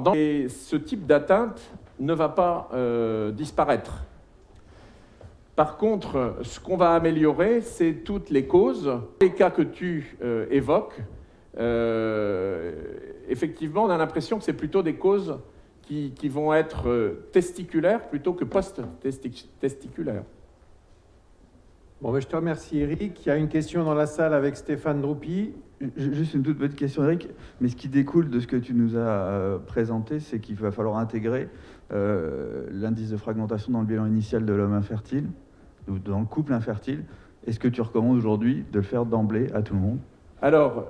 Alors, ce type d'atteinte ne va pas disparaître. Par contre, ce qu'on va améliorer, c'est toutes les causes. Les cas que tu évoques, effectivement, on a l'impression que c'est plutôt des causes qui vont être testiculaires plutôt que post-testiculaires. Bon, je te remercie, Eric. Il y a une question dans la salle avec Stéphane Droupi. Juste une toute petite question, Eric. Mais ce qui découle de ce que tu nous as présenté, c'est qu'il va falloir intégrer l'indice de fragmentation dans le bilan initial de l'homme infertile, ou dans le couple infertile. Est-ce que tu recommandes aujourd'hui de le faire d'emblée à tout le monde? Alors,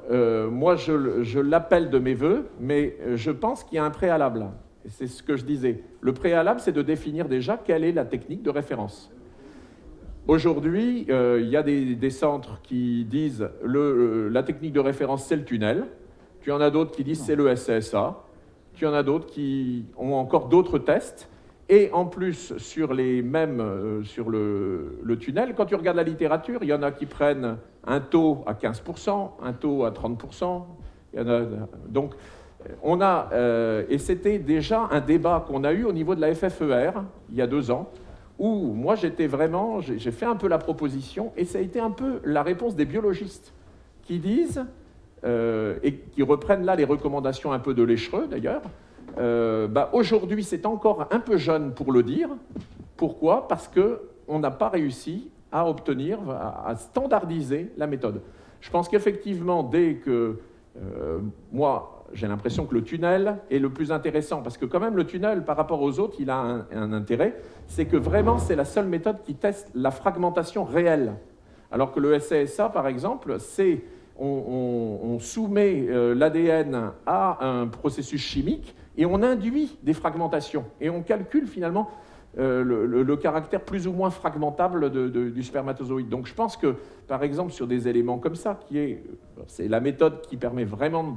moi, je l'appelle de mes voeux, mais je pense qu'il y a un préalable. Et c'est ce que je disais. Le préalable, c'est de définir déjà quelle est la technique de référence. Aujourd'hui, il y a des centres qui disent la technique de référence, c'est le tunnel. Tu en as d'autres qui disent c'est le SCSA. Tu en as d'autres qui ont encore d'autres tests. Et en plus, sur les mêmes, sur le tunnel, quand tu regardes la littérature, il y en a qui prennent un taux à 15%, un taux à 30%. Il y en a, donc, on a, et c'était déjà un débat qu'on a eu au niveau de la FFER, il y a 2 ans, où moi j'étais vraiment, j'ai fait un peu la proposition, et ça a été un peu la réponse des biologistes, qui disent, et qui reprennent là les recommandations un peu de Léchereux d'ailleurs, aujourd'hui c'est encore un peu jeune pour le dire. Pourquoi? Parce qu'on n'a pas réussi à obtenir, à standardiser la méthode. Je pense qu'effectivement, dès que moi, j'ai l'impression que le tunnel est le plus intéressant, parce que quand même le tunnel, par rapport aux autres, il a un intérêt, c'est que vraiment c'est la seule méthode qui teste la fragmentation réelle. Alors que le SCSA, par exemple, c'est on soumet l'ADN à un processus chimique et on induit des fragmentations. Et on calcule finalement le caractère plus ou moins fragmentable du spermatozoïde. Donc je pense que, par exemple, sur des éléments comme ça, c'est la méthode qui permet vraiment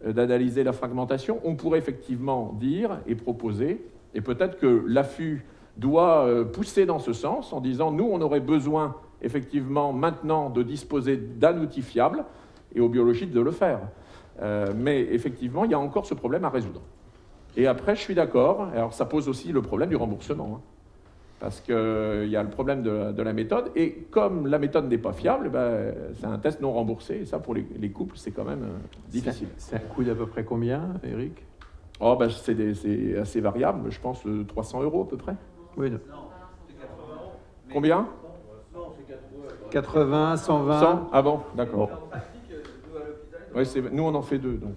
d'analyser la fragmentation, on pourrait effectivement dire et proposer, et peut-être que l'AFU doit pousser dans ce sens en disant, nous, on aurait besoin effectivement maintenant de disposer d'un outil fiable, et aux biologistes de le faire. Mais effectivement, il y a encore ce problème à résoudre. Et après, je suis d'accord, alors ça pose aussi le problème du remboursement, hein, parce qu'il y a le problème de la méthode, et comme la méthode n'est pas fiable, c'est un test non remboursé, et ça, pour les couples, c'est quand même difficile. C'est un coût d'à peu près combien, Eric? C'est assez variable, je pense 300 € à peu près. Oui. Non, c'est 80 €. Combien? Non, c'est 80, 120. 100? Ah bon, d'accord. Oui, nous, on en fait 2. Donc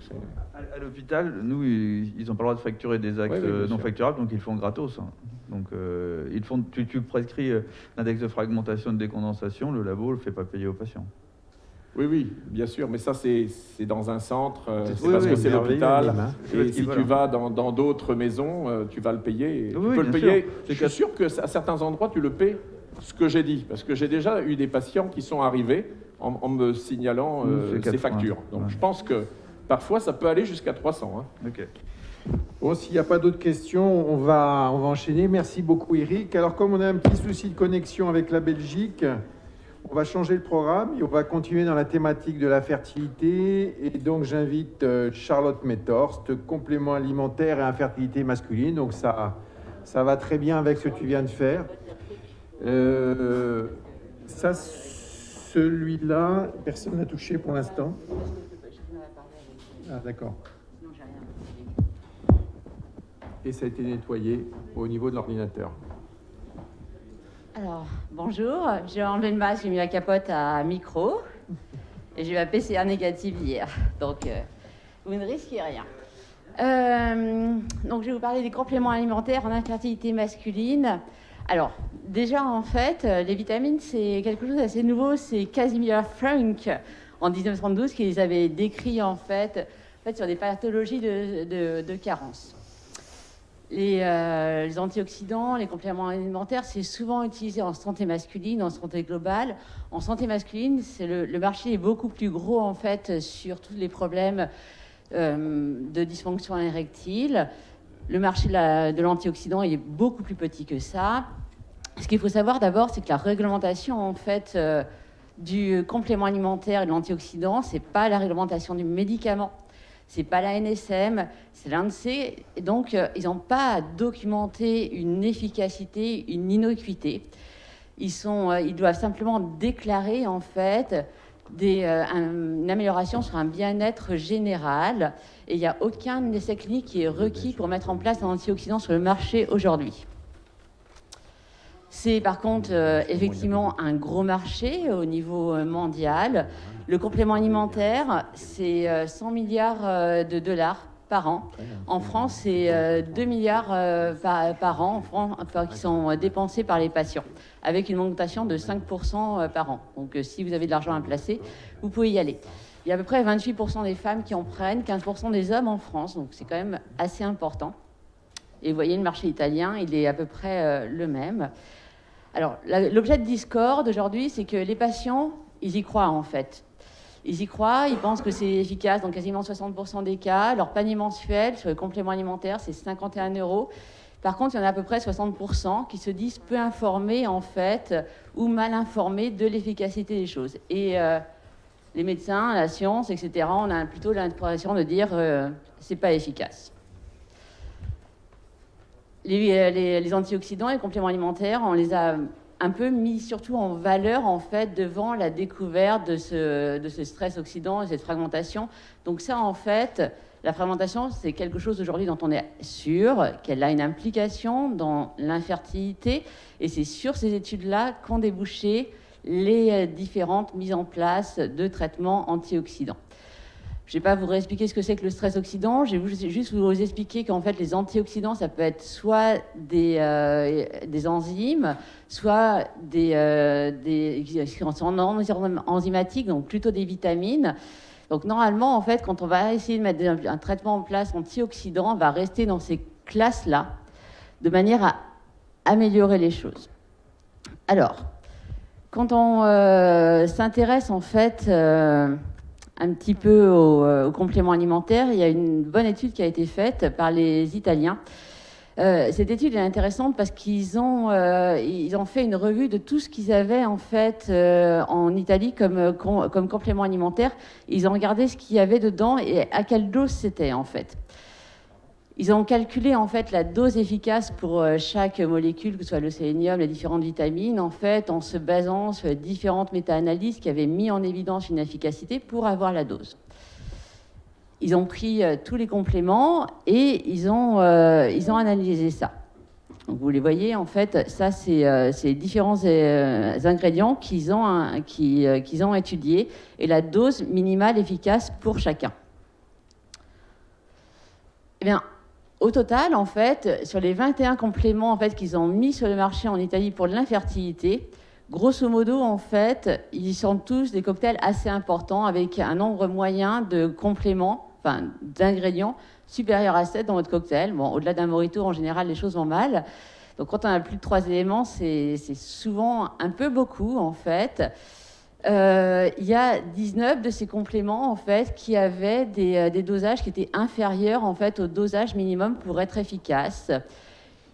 à l'hôpital, nous, ils n'ont pas le droit de facturer des actes non facturables, donc ils le font gratos. Hein. Donc, tu prescris l'index de fragmentation et de décondensation, le labo ne le fait pas payer aux patients. Oui, bien sûr, mais ça, c'est dans un centre, c'est parce que c'est l'hôpital. Et si tu vas dans d'autres maisons, tu vas le payer. Tu peux le payer. Je suis sûr qu'à certains endroits, tu le paies, ce que j'ai dit, parce que j'ai déjà eu des patients qui sont arrivés en me signalant ces factures. Donc, je pense que parfois, ça peut aller jusqu'à 300. Hein. Ok. Bon, s'il n'y a pas d'autres questions, on va enchaîner. Merci beaucoup, Eric. Alors, comme on a un petit souci de connexion avec la Belgique, on va changer le programme et on va continuer dans la thématique de la fertilité. Et donc, j'invite Charlotte Methorst, complément alimentaire et infertilité masculine. Donc, ça va très bien avec ce que tu viens de faire. Celui-là, personne n'a touché pour l'instant. Ah, d'accord. Et ça a été nettoyé au niveau de l'ordinateur. Alors, bonjour. J'ai enlevé le masque, j'ai mis la capote à micro. Et j'ai eu la PCR négative hier. Donc, vous ne risquez rien. Donc, je vais vous parler des compléments alimentaires en infertilité masculine. Alors, déjà, en fait, les vitamines, c'est quelque chose d'assez nouveau. C'est Casimir Frank, en 1932, qui les avait décrits, en fait sur des pathologies de carence. Les antioxydants, les compléments alimentaires, c'est souvent utilisé en santé masculine, en santé globale. En santé masculine, le marché est beaucoup plus gros, en fait, sur tous les problèmes de dysfonction érectile. Le marché de l'antioxydant est beaucoup plus petit que ça. Ce qu'il faut savoir d'abord, c'est que la réglementation, en fait, du complément alimentaire et de l'antioxydant, c'est pas la réglementation du médicament. C'est pas la NSM, c'est l'ANSEE. Et donc, ils n'ont pas documenté une efficacité, une innocuité. Ils doivent simplement déclarer, en fait, une amélioration sur un bien-être général. Et il n'y a aucun essai clinique qui est requis pour mettre en place un antioxydant sur le marché aujourd'hui. C'est par contre effectivement un gros marché au niveau mondial. Le complément alimentaire, c'est 100 milliards de dollars par an. En France, c'est 2 milliards par an qui sont dépensés par les patients, avec une augmentation de 5% par an. Donc si vous avez de l'argent à placer, vous pouvez y aller. Il y a à peu près 28% des femmes qui en prennent, 15% des hommes en France, donc c'est quand même assez important. Et vous voyez, le marché italien, il est à peu près le même. Alors, l'objet de Discord aujourd'hui, c'est que les patients, ils y croient en fait. Ils y croient, ils pensent que c'est efficace dans quasiment 60% des cas. Leur panier mensuel sur le complément alimentaire, c'est 51 €. Par contre, il y en a à peu près 60% qui se disent peu informés en fait, ou mal informés de l'efficacité des choses. Et les médecins, la science, etc., on a plutôt l'impression de dire c'est pas efficace. Les antioxydants et les compléments alimentaires, on les a un peu mis surtout en valeur en fait devant la découverte de ce stress oxydant et cette fragmentation. Donc ça en fait, la fragmentation c'est quelque chose aujourd'hui dont on est sûr qu'elle a une implication dans l'infertilité et c'est sur ces études-là qu'ont débouché les différentes mises en place de traitements antioxydants. Je ne vais pas vous réexpliquer ce que c'est que le stress oxydant, je vais juste vous expliquer qu'en fait les antioxydants, ça peut être soit des enzymes, soit qui sont enzymatiques, donc plutôt des vitamines. Donc normalement, en fait, quand on va essayer de mettre un traitement en place antioxydant, on va rester dans ces classes-là, de manière à améliorer les choses. Alors, quand on s'intéresse en fait un petit peu aux compléments alimentaires, il y a une bonne étude qui a été faite par les Italiens. Cette étude est intéressante parce qu'ils ont fait une revue de tout ce qu'ils avaient en fait en Italie comme complément alimentaire. Ils ont regardé ce qu'il y avait dedans et à quelle dose c'était en fait. Ils ont calculé en fait la dose efficace pour chaque molécule, que ce soit le sélénium, les différentes vitamines, en fait, en se basant sur les différentes méta-analyses qui avaient mis en évidence une efficacité pour avoir la dose. Ils ont pris tous les compléments et ils ont analysé ça. Donc vous les voyez, en fait, ça c'est différents ingrédients qu'ils ont étudiés et la dose minimale efficace pour chacun. Eh bien, au total, en fait, sur les 21 compléments en fait, qu'ils ont mis sur le marché en Italie pour l'infertilité, grosso modo, en fait, ils sont tous des cocktails assez importants avec un nombre moyen de compléments, enfin d'ingrédients supérieur à 7 dans votre cocktail. Bon, au-delà d'un mojito, en général, les choses vont mal. Donc, quand on a plus de 3 éléments, c'est souvent un peu beaucoup, en fait. Il y a 19 de ces compléments en fait qui avaient des dosages qui étaient inférieurs en fait au dosage minimum pour être efficaces.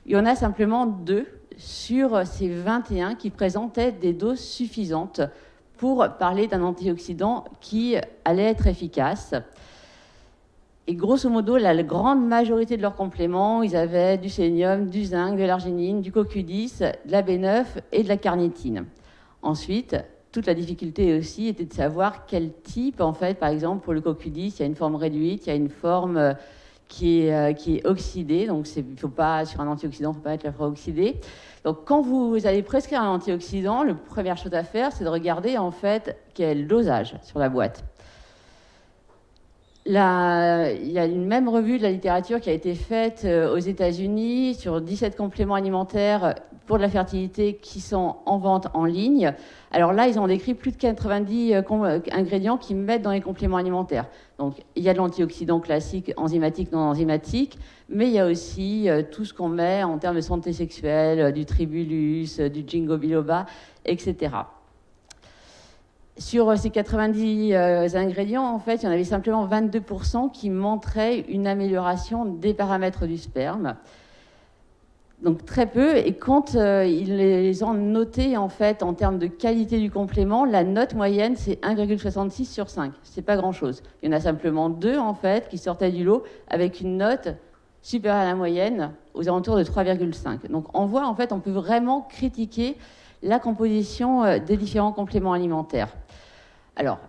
Il y en a simplement 2 sur ces 21 qui présentaient des doses suffisantes pour parler d'un antioxydant qui allait être efficace. Et grosso modo, la grande majorité de leurs compléments, ils avaient du sélénium, du zinc, de l'arginine, du CoQ10, de la B9 et de la carnitine. Ensuite, toute la difficulté aussi était de savoir quel type, en fait, par exemple, pour le CoQ10, il y a une forme réduite, il y a une forme qui est oxydée. Donc, il ne faut pas, sur un antioxydant, il ne faut pas mettre la forme oxydée. Donc, quand vous allez prescrire un antioxydant, la première chose à faire, c'est de regarder, en fait, quel dosage sur la boîte. Là, il y a une même revue de la littérature qui a été faite aux États-Unis sur 17 compléments alimentaires pour la fertilité qui sont en vente en ligne. Alors là, ils ont décrit plus de 90 ingrédients qu'ils mettent dans les compléments alimentaires. Donc, il y a de l'antioxydant classique, enzymatique, non enzymatique, mais il y a aussi tout ce qu'on met en termes de santé sexuelle, du tribulus, du ginkgo biloba, etc. Sur ces 90 ingrédients, en fait, il y en avait simplement 22% qui montraient une amélioration des paramètres du sperme. Donc très peu, et quand ils les ont notés en fait en termes de qualité du complément, la note moyenne c'est 1,66 sur 5. C'est pas grand-chose. Il y en a simplement 2 en fait qui sortaient du lot avec une note supérieure à la moyenne, aux alentours de 3,5. Donc on voit en fait, on peut vraiment critiquer la composition des différents compléments alimentaires. Alors,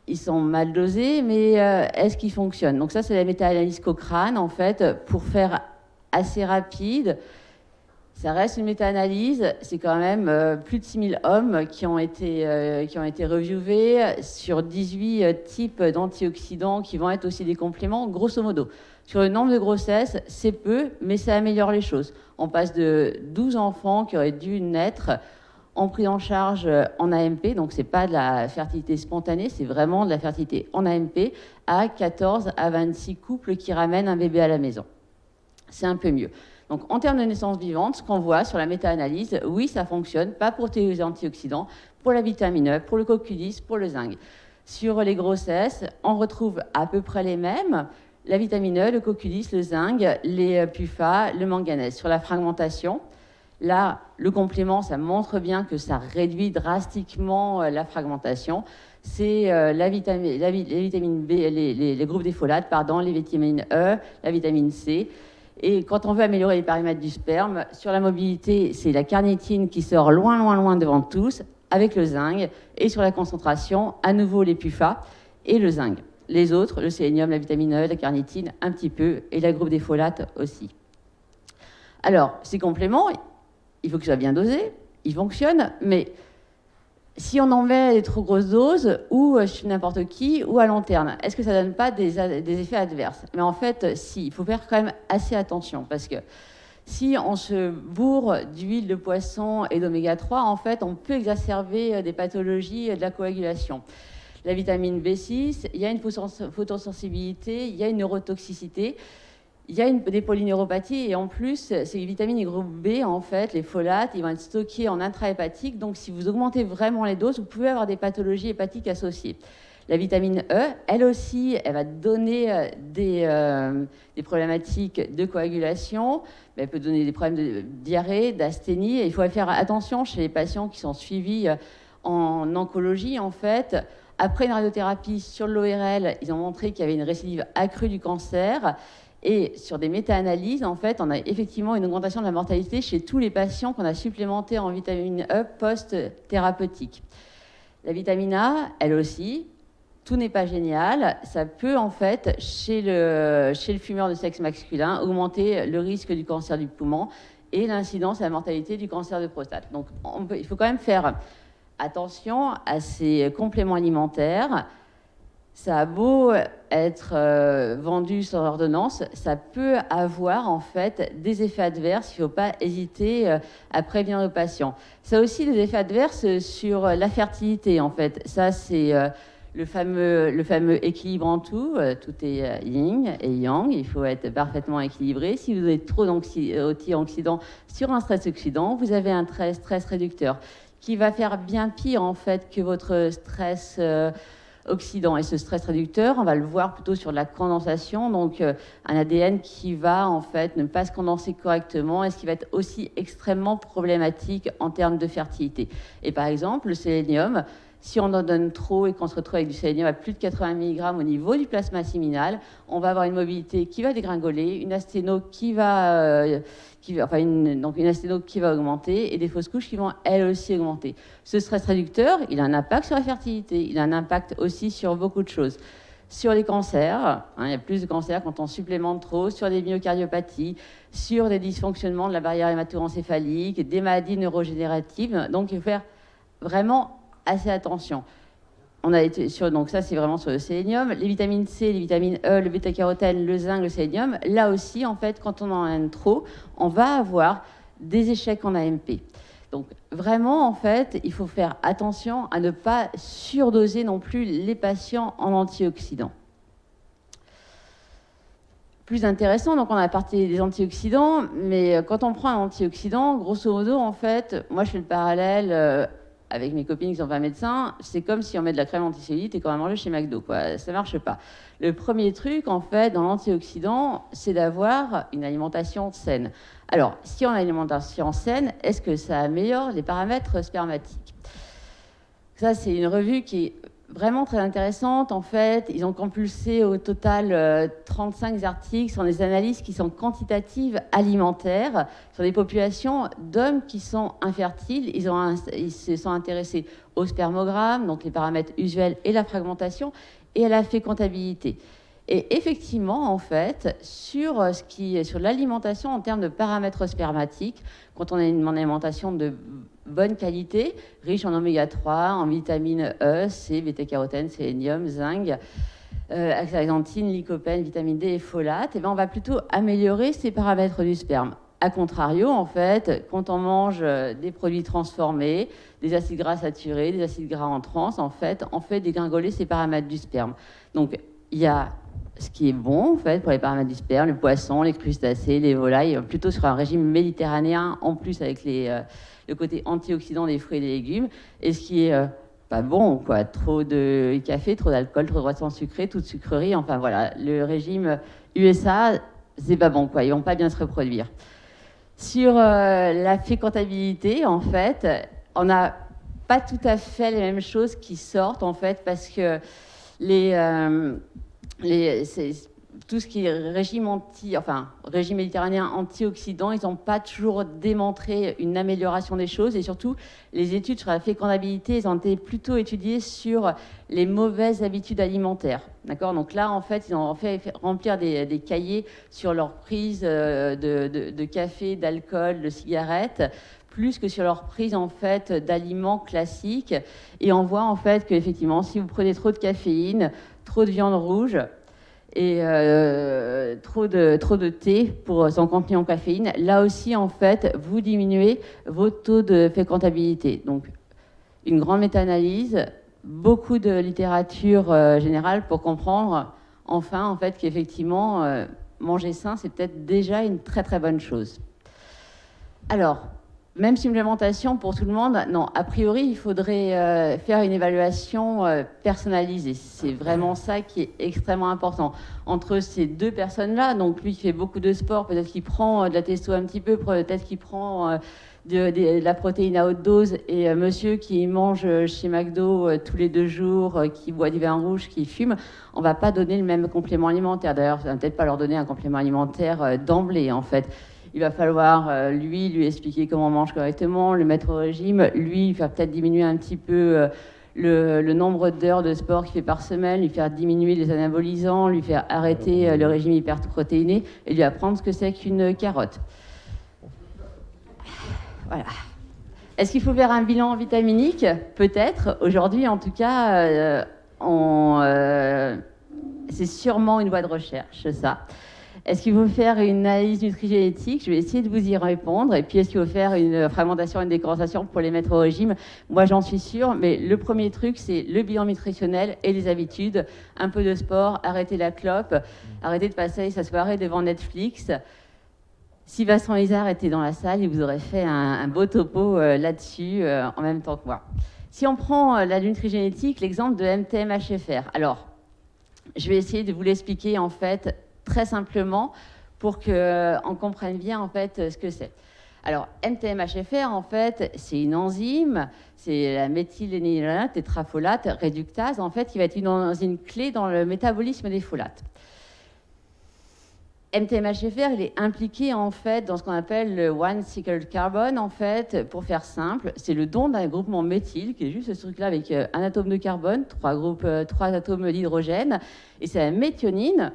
ils sont mal dosés, mais est-ce qu'ils fonctionnent? Donc ça c'est la méta-analyse Cochrane en fait, pour faire assez rapide. Ça reste une méta-analyse, c'est quand même plus de 6000 hommes qui ont été reviewés sur 18 types d'antioxydants qui vont être aussi des compléments, grosso modo. Sur le nombre de grossesses, c'est peu, mais ça améliore les choses. On passe de 12 enfants qui auraient dû naître en prise en charge en AMP, donc c'est pas de la fertilité spontanée, c'est vraiment de la fertilité en AMP, à 14 à 26 couples qui ramènent un bébé à la maison. C'est un peu mieux. Donc, en termes de naissance vivante, ce qu'on voit sur la méta-analyse, oui, ça fonctionne, pas pour les antioxydants, pour la vitamine E, pour le coculis, pour le zinc. Sur les grossesses, on retrouve à peu près les mêmes, la vitamine E, le coculis, le zinc, les PUFA, le manganèse. Sur la fragmentation, là, le complément, ça montre bien que ça réduit drastiquement la fragmentation. C'est les vitamines B, les groupes des folates, pardon, les vitamines E, la vitamine C. Et quand on veut améliorer les paramètres du sperme, sur la mobilité, c'est la carnitine qui sort loin, loin, loin devant tous, avec le zinc. Et sur la concentration, à nouveau les PUFA et le zinc. Les autres, le sélénium, la vitamine E, la carnitine, un petit peu, et la groupe des folates aussi. Alors, ces compléments, il faut qu'ils soient bien dosés, ils fonctionnent, mais si on en met des trop grosses doses, ou chez n'importe qui, ou à long terme, est-ce que ça ne donne pas des effets adverses? Mais en fait, si, il faut faire quand même assez attention, parce que si on se bourre d'huile de poisson et d'oméga 3, en fait, on peut exacerber des pathologies de la coagulation. La vitamine B6, il y a une photosensibilité, il y a une neurotoxicité, il y a des polyneuropathies, et en plus, ces vitamines et groupe B, en fait, les folates, ils vont être stockés en intrahépatique. Donc, si vous augmentez vraiment les doses, vous pouvez avoir des pathologies hépatiques associées. La vitamine E, elle aussi, elle va donner des problématiques de coagulation. Elle peut donner des problèmes de diarrhée, d'asthénie. Et il faut faire attention chez les patients qui sont suivis en oncologie, en fait. Après une radiothérapie sur l'ORL, ils ont montré qu'il y avait une récidive accrue du cancer. Et sur des méta-analyses, en fait, on a effectivement une augmentation de la mortalité chez tous les patients qu'on a supplémentés en vitamine E post-thérapeutique. La vitamine A, elle aussi, tout n'est pas génial. Ça peut, en fait, chez le fumeur de sexe masculin, augmenter le risque du cancer du poumon et l'incidence et la mortalité du cancer de prostate. Donc, il faut quand même faire attention à ces compléments alimentaires. Ça a beau être vendu sans ordonnance, ça peut avoir en fait des effets adverses. Il ne faut pas hésiter à prévenir nos patients. Ça a aussi des effets adverses sur la fertilité en fait. Ça c'est le fameux équilibre en tout. Tout est yin et yang. Il faut être parfaitement équilibré. Si vous avez trop d'antioxydants sur un stress oxydant, vous avez un stress réducteur qui va faire bien pire en fait que votre stress oxydant. Et ce stress réducteur, on va le voir plutôt sur de la condensation, donc un ADN qui va en fait ne pas se condenser correctement et ce qui va être aussi extrêmement problématique en termes de fertilité. Et par exemple, le sélénium, si on en donne trop et qu'on se retrouve avec du sélénium à plus de 80 mg au niveau du plasma séminal, on va avoir une mobilité qui va dégringoler, une asténo qui va augmenter et des fausses couches qui vont elles aussi augmenter. Ce stress réducteur, il a un impact sur la fertilité, il a un impact aussi sur beaucoup de choses. Sur les cancers, il y a plus de cancers quand on supplémente trop, sur des myocardiopathies, sur des dysfonctionnements de la barrière hémato-encéphalique, des maladies neurogénératives. Donc il faut faire vraiment assez attention. On a été sur, donc ça c'est vraiment sur le sélénium, les vitamines C, les vitamines E, le bêta-carotène, le zinc, le sélénium. Là aussi, en fait, quand on en a trop, on va avoir des échecs en AMP. Donc vraiment, en fait, il faut faire attention à ne pas surdoser non plus les patients en antioxydants. Plus intéressant, donc on a parlé des antioxydants, mais quand on prend un antioxydant, grosso modo, en fait, moi je fais le parallèle avec mes copines qui sont pas médecins, c'est comme si on met de la crème anticellulite et qu'on va manger chez McDo, quoi. Ça marche pas. Le premier truc, en fait, dans l'antioxydant, c'est d'avoir une alimentation saine. Alors, si on a une alimentation saine, est-ce que ça améliore les paramètres spermatiques? Ça, c'est une revue qui est vraiment très intéressante. En fait, ils ont compulsé au total 35 articles sur des analyses qui sont quantitatives alimentaires, sur des populations d'hommes qui sont infertiles. Ils se sont intéressés au spermogramme, donc les paramètres usuels et la fragmentation, et à la fécondabilité. Et effectivement, en fait, sur l'alimentation en termes de paramètres spermatiques, quand on a une alimentation de bonne qualité, riche en oméga 3, en vitamine E, C, bêta-carotène, sélénium, zinc, astaxanthine, lycopène, vitamine D et folate, et bien on va plutôt améliorer ces paramètres du sperme. A contrario, en fait, quand on mange des produits transformés, des acides gras saturés, des acides gras en trans, en fait, on fait dégringoler ces paramètres du sperme. Donc, il y a ce qui est bon, en fait, pour les paramètres du sperme, les poissons, les crustacés, les volailles, plutôt sur un régime méditerranéen, en plus avec le côté antioxydant des fruits et des légumes, et ce qui est pas bon, quoi. Trop de café, trop d'alcool, trop de boissons sucrées, toute sucrerie, enfin voilà, le régime USA, c'est pas bon, quoi. Ils vont pas bien se reproduire. Sur la fécondabilité, en fait, on n'a pas tout à fait les mêmes choses qui sortent, en fait, parce que tout ce qui est régime méditerranéen antioxydant, ils n'ont pas toujours démontré une amélioration des choses, et surtout les études sur la fécondabilité, elles ont été plutôt étudiées sur les mauvaises habitudes alimentaires. D'accord ? Donc là, en fait, ils ont fait remplir des cahiers sur leur prise de café, d'alcool, de cigarettes, plus que sur leur prise en fait d'aliments classiques. Et on voit en fait qu'effectivement, si vous prenez trop de caféine, trop de viande rouge et trop de thé pour son contenu en caféine, là aussi en fait vous diminuez vos taux de fécondabilité. Donc une grande méta-analyse, beaucoup de littérature générale pour comprendre enfin en fait qu'effectivement manger sain c'est peut-être déjà une très très bonne chose. Alors même supplémentation pour tout le monde, non, a priori, il faudrait faire une évaluation personnalisée. C'est vraiment ça qui est extrêmement important. Entre ces deux personnes-là, donc lui qui fait beaucoup de sport, peut-être qu'il prend de la testo un petit peu, peut-être qu'il prend de la protéine à haute dose, et monsieur qui mange chez McDo tous les 2 jours, qui boit du vin rouge, qui fume, on ne va pas donner le même complément alimentaire. D'ailleurs, on ne va peut-être pas leur donner un complément alimentaire d'emblée, en fait. Il va falloir, lui expliquer comment on mange correctement, le mettre au régime, lui faire peut-être diminuer un petit peu le nombre d'heures de sport qu'il fait par semaine, lui faire diminuer les anabolisants, lui faire arrêter le régime hyperprotéiné et lui apprendre ce que c'est qu'une carotte. Voilà. Est-ce qu'il faut faire un bilan vitaminique ? Peut-être. Aujourd'hui, en tout cas, c'est sûrement une voie de recherche, ça. Est-ce qu'il faut faire une analyse nutrigénétique ? Je vais essayer de vous y répondre. Et puis, est-ce qu'il faut faire une fragmentation et une décompensation pour les mettre au régime ? Moi, j'en suis sûre. Mais le premier truc, c'est le bilan nutritionnel et les habitudes. Un peu de sport, arrêter la clope, arrêter de passer sa soirée devant Netflix. Si Vincent Izard était dans la salle, il vous aurait fait un beau topo là-dessus en même temps que moi. Si on prend la nutrigénétique, l'exemple de MTM-HFR. Alors, je vais essayer de vous l'expliquer en fait très simplement pour qu'on comprenne bien en fait ce que c'est. Alors, MTM-HFR, en fait, c'est une enzyme, c'est la méthylénylate tétrafolate réductase, en fait, qui va être une enzyme clé dans le métabolisme des folates. MTM-HFR, il est impliqué en fait dans ce qu'on appelle le one cycle carbone, en fait, pour faire simple, c'est le don d'un groupement méthyle, qui est juste ce truc-là avec un atome de carbone, 3 atomes d'hydrogène, et c'est la méthionine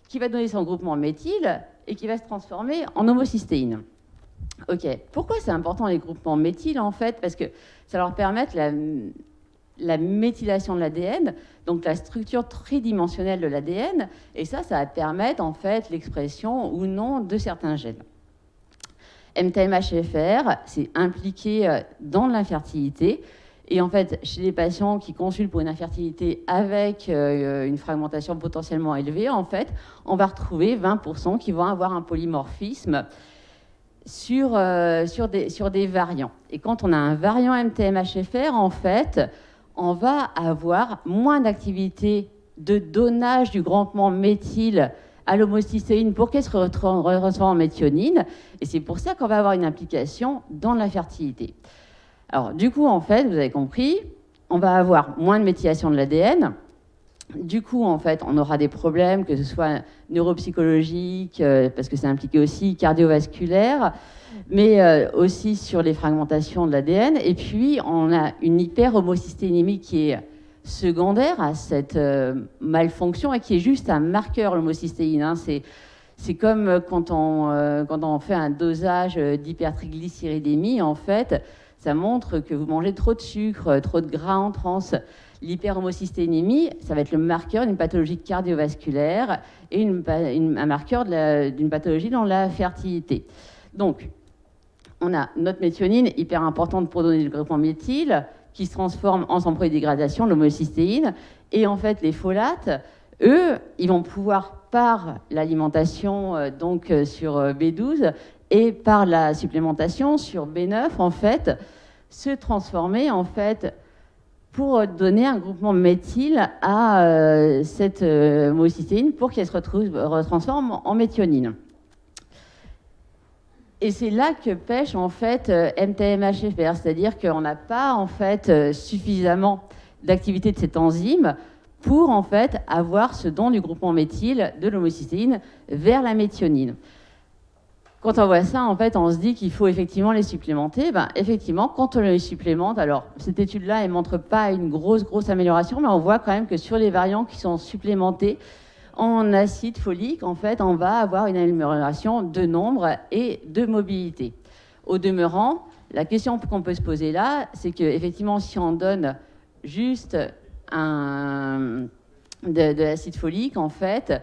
qui va donner son groupement méthyle et qui va se transformer en homocystéine. Ok, pourquoi c'est important les groupements méthyles en fait ? Parce que ça leur permet la méthylation de l'ADN, donc la structure tridimensionnelle de l'ADN, et ça va permettre en fait l'expression ou non de certains gènes. MTM-HFR, c'est impliqué dans l'infertilité. Et en fait, chez les patients qui consultent pour une infertilité avec une fragmentation potentiellement élevée, en fait, on va retrouver 20% qui vont avoir un polymorphisme sur des variants. Et quand on a un variant MTM-HFR, en fait, on va avoir moins d'activité de donnage du groupement méthyle à l'homocystéine pour qu'elle se transforme en méthionine. Et c'est pour ça qu'on va avoir une implication dans la fertilité. Alors, du coup, en fait, vous avez compris, on va avoir moins de méthylation de l'ADN. Du coup, en fait, on aura des problèmes, que ce soit neuropsychologiques, parce que c'est impliqué aussi cardiovasculaire, mais aussi sur les fragmentations de l'ADN. Et puis, on a une hyperhomocystéinémie qui est secondaire à cette malfonction et qui est juste un marqueur, l'homocystéine. Hein. C'est comme quand on fait un dosage d'hypertriglycéridémie, en fait, ça montre que vous mangez trop de sucre, trop de gras en trans. L'hyperhomocystéinémie, ça va être le marqueur d'une pathologie cardiovasculaire et un marqueur d'une pathologie dans la fertilité. Donc, on a notre méthionine, hyper importante pour donner le groupement méthyle, qui se transforme en sans produit de dégradation, l'homocystéine. Et en fait, les folates, eux, ils vont pouvoir, par l'alimentation sur B12 et par la supplémentation sur B9, en fait, se transformer, en fait, pour donner un groupement méthyle à cette homocystéine pour qu'elle se retransforme en méthionine. Et c'est là que pêche en fait MTM-HFR, c'est-à-dire qu'on n'a pas en fait suffisamment d'activité de cette enzyme pour en fait avoir ce don du groupement méthyle de l'homocystéine vers la méthionine. Quand on voit ça, en fait, on se dit qu'il faut effectivement les supplémenter. Ben, effectivement, quand on les supplémente, alors cette étude-là, elle ne montre pas une grosse amélioration, mais on voit quand même que sur les variants qui sont supplémentés en acide folique, en fait, on va avoir une amélioration de nombre et de mobilité. Au demeurant, la question qu'on peut se poser là, c'est qu'effectivement, si on donne juste de l'acide folique, en fait,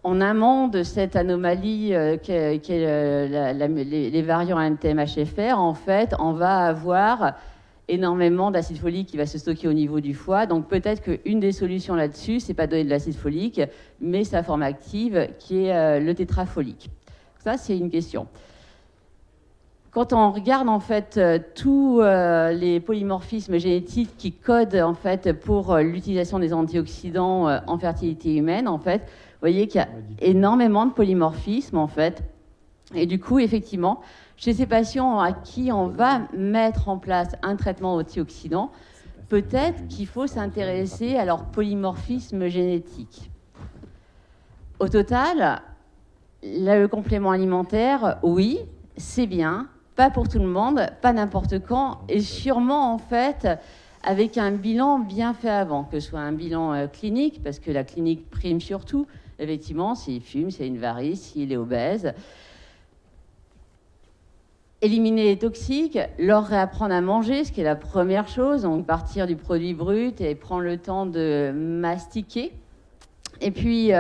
en amont de cette anomalie qu'est les variants MTM-HFR, en fait, on va avoir énormément d'acide folique qui va se stocker au niveau du foie. Donc peut-être qu'une des solutions là-dessus, c'est pas donner de l'acide folique, mais sa forme active qui est le tétrafolique. Ça, c'est une question. Quand on regarde en fait tous les polymorphismes génétiques qui codent en fait pour l'utilisation des antioxydants en fertilité humaine, en fait, vous voyez qu'il y a énormément de polymorphismes en fait. Et du coup, effectivement, chez ces patients à qui on va mettre en place un traitement antioxydant, peut-être qu'il faut s'intéresser à leur polymorphisme génétique. Au total, le complément alimentaire, oui, c'est bien, pas pour tout le monde, pas n'importe quand, et sûrement en fait avec un bilan bien fait avant, que ce soit un bilan clinique, parce que la clinique prime surtout, effectivement, s'il fume, s'il a une varice, s'il est obèse. Éliminer les toxiques, leur réapprendre à manger, ce qui est la première chose, donc partir du produit brut et prendre le temps de mastiquer. Et puis,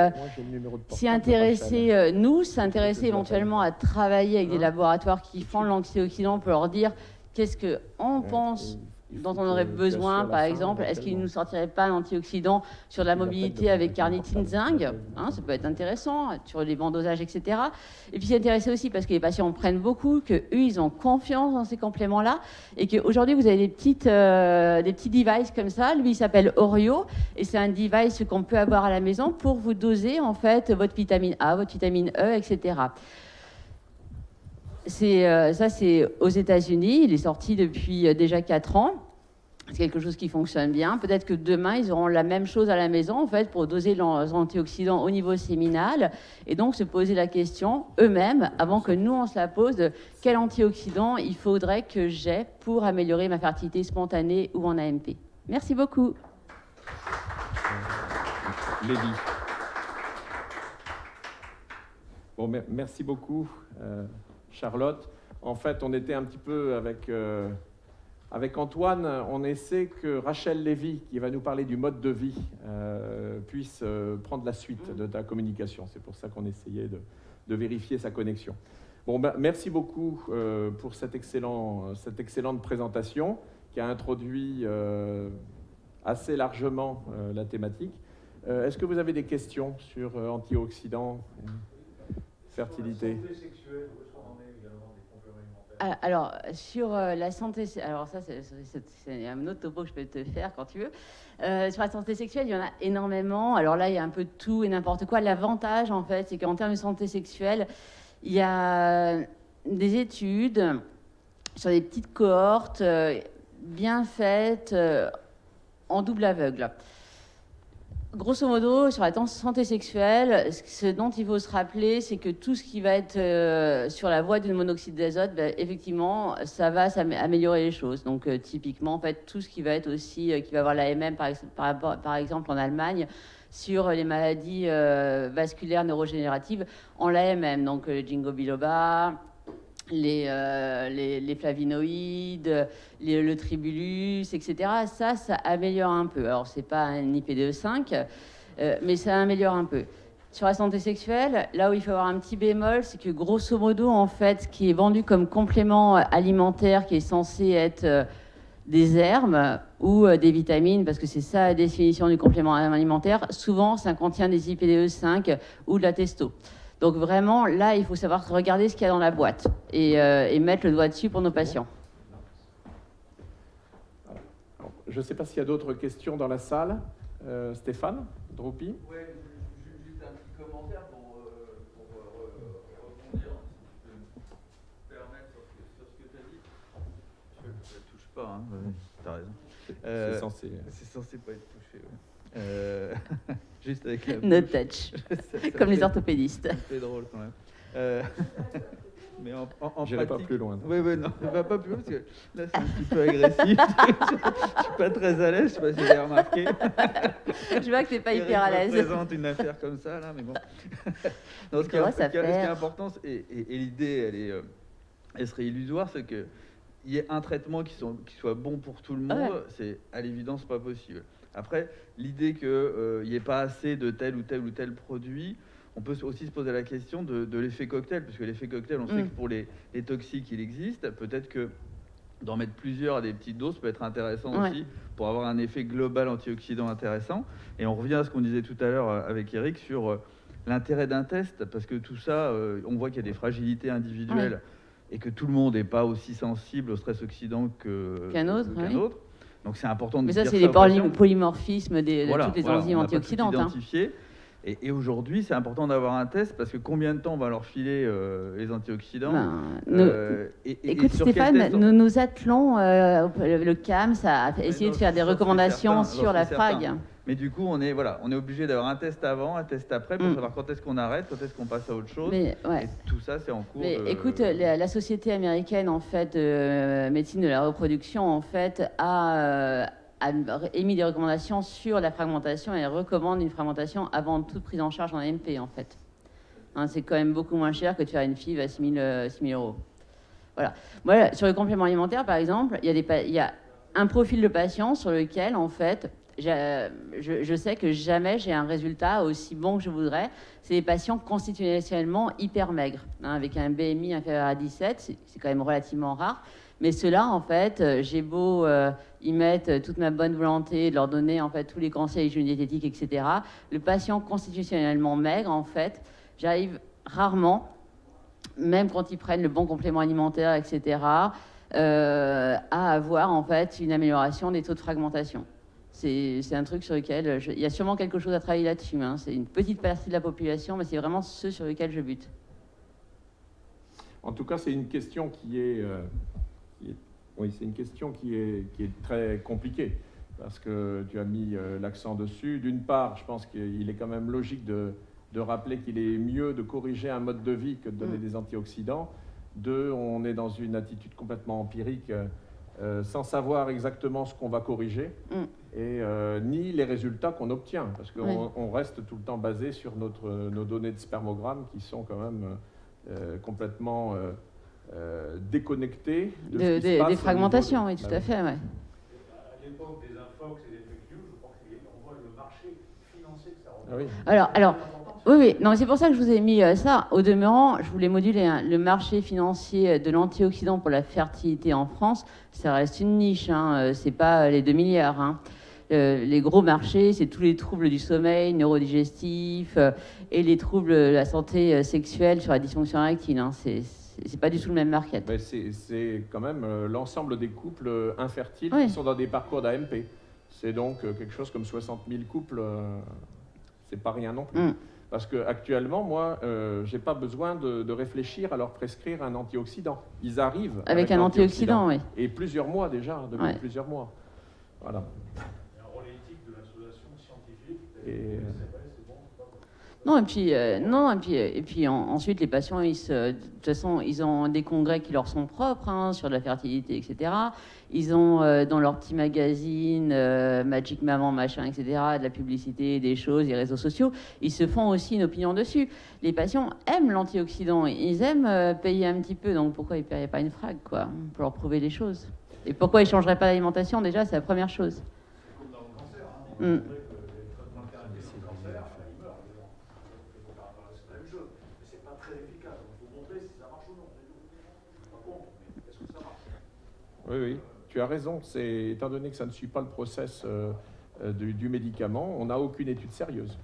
s'y intéresser, s'intéresser éventuellement à travailler avec des laboratoires qui font l'antioxydant pour leur dire qu'est-ce qu'on pense dont on aurait besoin, par exemple. Est-ce qu'il ne nous sortirait pas un antioxydant sur la mobilité avec carnitine zinc, hein, ça peut être intéressant, sur les bancs dosage, etc. Et puis s'y intéresser aussi parce que les patients en prennent beaucoup, qu'eux, ils ont confiance dans ces compléments-là, et qu'aujourd'hui, vous avez des petits devices comme ça. Lui, il s'appelle Oreo, et c'est un device qu'on peut avoir à la maison pour vous doser, en fait, votre vitamine A, votre vitamine E, etc. Ça, c'est aux États-Unis. Il est sorti depuis déjà 4 ans. C'est quelque chose qui fonctionne bien. Peut-être que demain, ils auront la même chose à la maison, en fait, pour doser leurs antioxydants au niveau séminal, et donc se poser la question eux-mêmes, avant que nous, on se la pose, de quel antioxydant il faudrait que j'ai pour améliorer ma fertilité spontanée ou en AMP. Merci beaucoup. Lévi. Bon, merci beaucoup, Charlotte. En fait, on était un petit peu avec Antoine, on essaie que Rachel Lévy, qui va nous parler du mode de vie, puisse prendre la suite de ta communication. C'est pour ça qu'on essayait de vérifier sa connexion. Bon, merci beaucoup pour cette excellente présentation qui a introduit assez largement la thématique. Est-ce que vous avez des questions sur antioxydants, fertilité ? Santé sexuelle, où est-ce qu'on en est Alors, sur la santé, alors ça, c'est un autre topo que je peux te faire quand tu veux. Sur la santé sexuelle, il y en a énormément. Alors là, il y a un peu de tout et n'importe quoi. L'avantage, en fait, c'est qu'en termes de santé sexuelle, il y a des études sur des petites cohortes bien faites en double aveugle. Grosso modo, sur la santé sexuelle, ce dont il faut se rappeler, c'est que tout ce qui va être sur la voie du monoxyde d'azote, ben, effectivement, ça va améliorer les choses. Donc, typiquement, en fait, tout ce qui va être aussi, qui va avoir l'AMM, par exemple, en Allemagne, sur les maladies vasculaires neurogénératives, en l'AMM. Donc, le ginkgo biloba, les flavonoïdes, le tribulus, etc. Ça améliore un peu. Alors, c'est pas un IPDE5, mais ça améliore un peu. Sur la santé sexuelle, là où il faut avoir un petit bémol, c'est que grosso modo, en fait, ce qui est vendu comme complément alimentaire, qui est censé être des herbes ou des vitamines, parce que c'est ça la définition du complément alimentaire, souvent, ça contient des IPDE5 ou de la testo. Donc vraiment, là, il faut savoir regarder ce qu'il y a dans la boîte et mettre le doigt dessus pour nos patients. Alors, je ne sais pas s'il y a d'autres questions dans la salle. Stéphane, Droupi? Oui, juste un petit commentaire pour rebondir, si je peux me permettre sur ce que tu as dit. Je ne touche pas, hein, tu as raison. C'est censé pas être touché. Ouais. Juste avec la No bouche. touch, comme les orthopédistes. C'est drôle quand même. Mais en J'irai pratique... pas plus loin. Oui, non, ne va pas plus loin parce que là c'est un petit peu agressif. Je suis pas très à l'aise, je ne sais pas si vous avez remarqué. Je vois que tu n'es pas Eric hyper à l'aise. me présente une affaire comme ça, là, mais bon. Non, ce qui est important, et l'idée, elle serait illusoire, c'est qu'il y ait un traitement qui soit bon pour tout le monde, ouais. C'est à l'évidence pas possible. Après, l'idée qu'il n'y ait pas assez de tel ou tel produit, on peut aussi se poser la question de l'effet cocktail, parce que l'effet cocktail, on sait que pour les toxiques, il existe. Peut-être que d'en mettre plusieurs à des petites doses peut être intéressant aussi, pour avoir un effet global antioxydant intéressant. Et on revient à ce qu'on disait tout à l'heure avec Eric sur l'intérêt d'un test, parce que tout ça, on voit qu'il y a des fragilités individuelles et que tout le monde n'est pas aussi sensible au stress oxydant qu'un autre. Donc c'est important de mais dire ça, c'est les polymorphismes de toutes les enzymes antioxydantes. Et aujourd'hui, c'est important d'avoir un test parce que combien de temps on va leur filer les antioxydants Écoute Stéphane, nous attelons le CAMS à essayer de faire des recommandations sur la FRAG. Mais du coup, on est obligé d'avoir un test avant, un test après pour savoir quand est-ce qu'on arrête, quand est-ce qu'on passe à autre chose. Et tout ça, c'est en cours. Mais écoute, la société américaine en fait de médecine de la reproduction en fait a émis des recommandations sur la fragmentation et elle recommande une fragmentation avant toute prise en charge en AMP en fait. Hein, c'est quand même beaucoup moins cher que de faire une FIV à 6 000 €. Voilà. Moi, sur le complément alimentaire, par exemple, il y a un profil de patient sur lequel en fait je sais que jamais j'ai un résultat aussi bon que je voudrais. C'est les patients constitutionnellement hyper maigres, hein, avec un BMI inférieur à 17, c'est quand même relativement rare. Mais ceux-là, en fait, j'ai beau y mettre toute ma bonne volonté, de leur donner en fait tous les conseils diététiques, etc. Le patient constitutionnellement maigre, en fait, j'arrive rarement, même quand ils prennent le bon complément alimentaire, etc., à avoir en fait une amélioration des taux de fragmentation. C'est un truc sur lequel il y a sûrement quelque chose à travailler là-dessus. Hein. C'est une petite partie de la population, mais c'est vraiment ceux sur lesquels je bute. En tout cas, c'est une question qui est très compliquée, parce que tu as mis l'accent dessus. D'une part, je pense qu'il est quand même logique de rappeler qu'il est mieux de corriger un mode de vie que de donner des antioxydants. Deux, on est dans une attitude complètement empirique, sans savoir exactement ce qu'on va corriger, et ni les résultats qu'on obtient, parce qu'on reste tout le temps basé sur nos données de spermogramme qui sont quand même complètement déconnectées de ce qui se passe des fragmentations, oui, tout à fait. Ouais. À l'époque des infox et des fake news, je crois qu'on voit le marché financier que ça représente. Ah oui. Alors, oui, non, c'est pour ça que je vous ai mis ça. Au demeurant, je voulais moduler le marché financier de l'antioxydant pour la fertilité en France. Ça reste une niche, hein, c'est pas les 2 milliards. Hein. Les gros marchés, c'est tous les troubles du sommeil, neurodigestifs et les troubles de la santé sexuelle sur la dysfonction érectile. Hein. C'est C'est pas du tout le même market. Ben, c'est quand même l'ensemble des couples infertiles Oui. qui sont dans des parcours d'AMP. C'est donc quelque chose comme 60 000 couples, c'est pas rien non plus. Mm. Parce qu'actuellement, moi, j'ai pas besoin de réfléchir à leur prescrire un antioxydant. Ils arrivent Avec un antioxydant, oui. Et plusieurs mois déjà, depuis Ouais. plusieurs mois. Voilà. Il y a un rôle éthique de l'association scientifique. Et, c'est bon, c'est pas bon. Non, et puis ensuite, les patients, de toute façon, ils ont des congrès qui leur sont propres, hein, sur la fertilité, etc. Ils ont dans leur petit magazine, Magic Maman, machin, etc., de la publicité, des choses, des réseaux sociaux. Ils se font aussi une opinion dessus. Les patients aiment l'antioxydant, ils aiment payer un petit peu, donc pourquoi ils ne paieraient pas une frague, quoi, pour leur prouver les choses? Et pourquoi ils ne changeraient pas d'alimentation, déjà, c'est la première chose. Comme dans le cancer, hein. Mm. On a montré que les traitements alternatifs au cancer, ils meurent, les gens. C'est la même chose. Mais c'est pas très efficace. Donc, il faut montrer si ça marche ou non. C'est tout. Pas contre, mais est-ce que ça marche? oui, oui, tu as raison. Étant donné que ça ne suit pas le process du médicament, on n'a aucune étude sérieuse.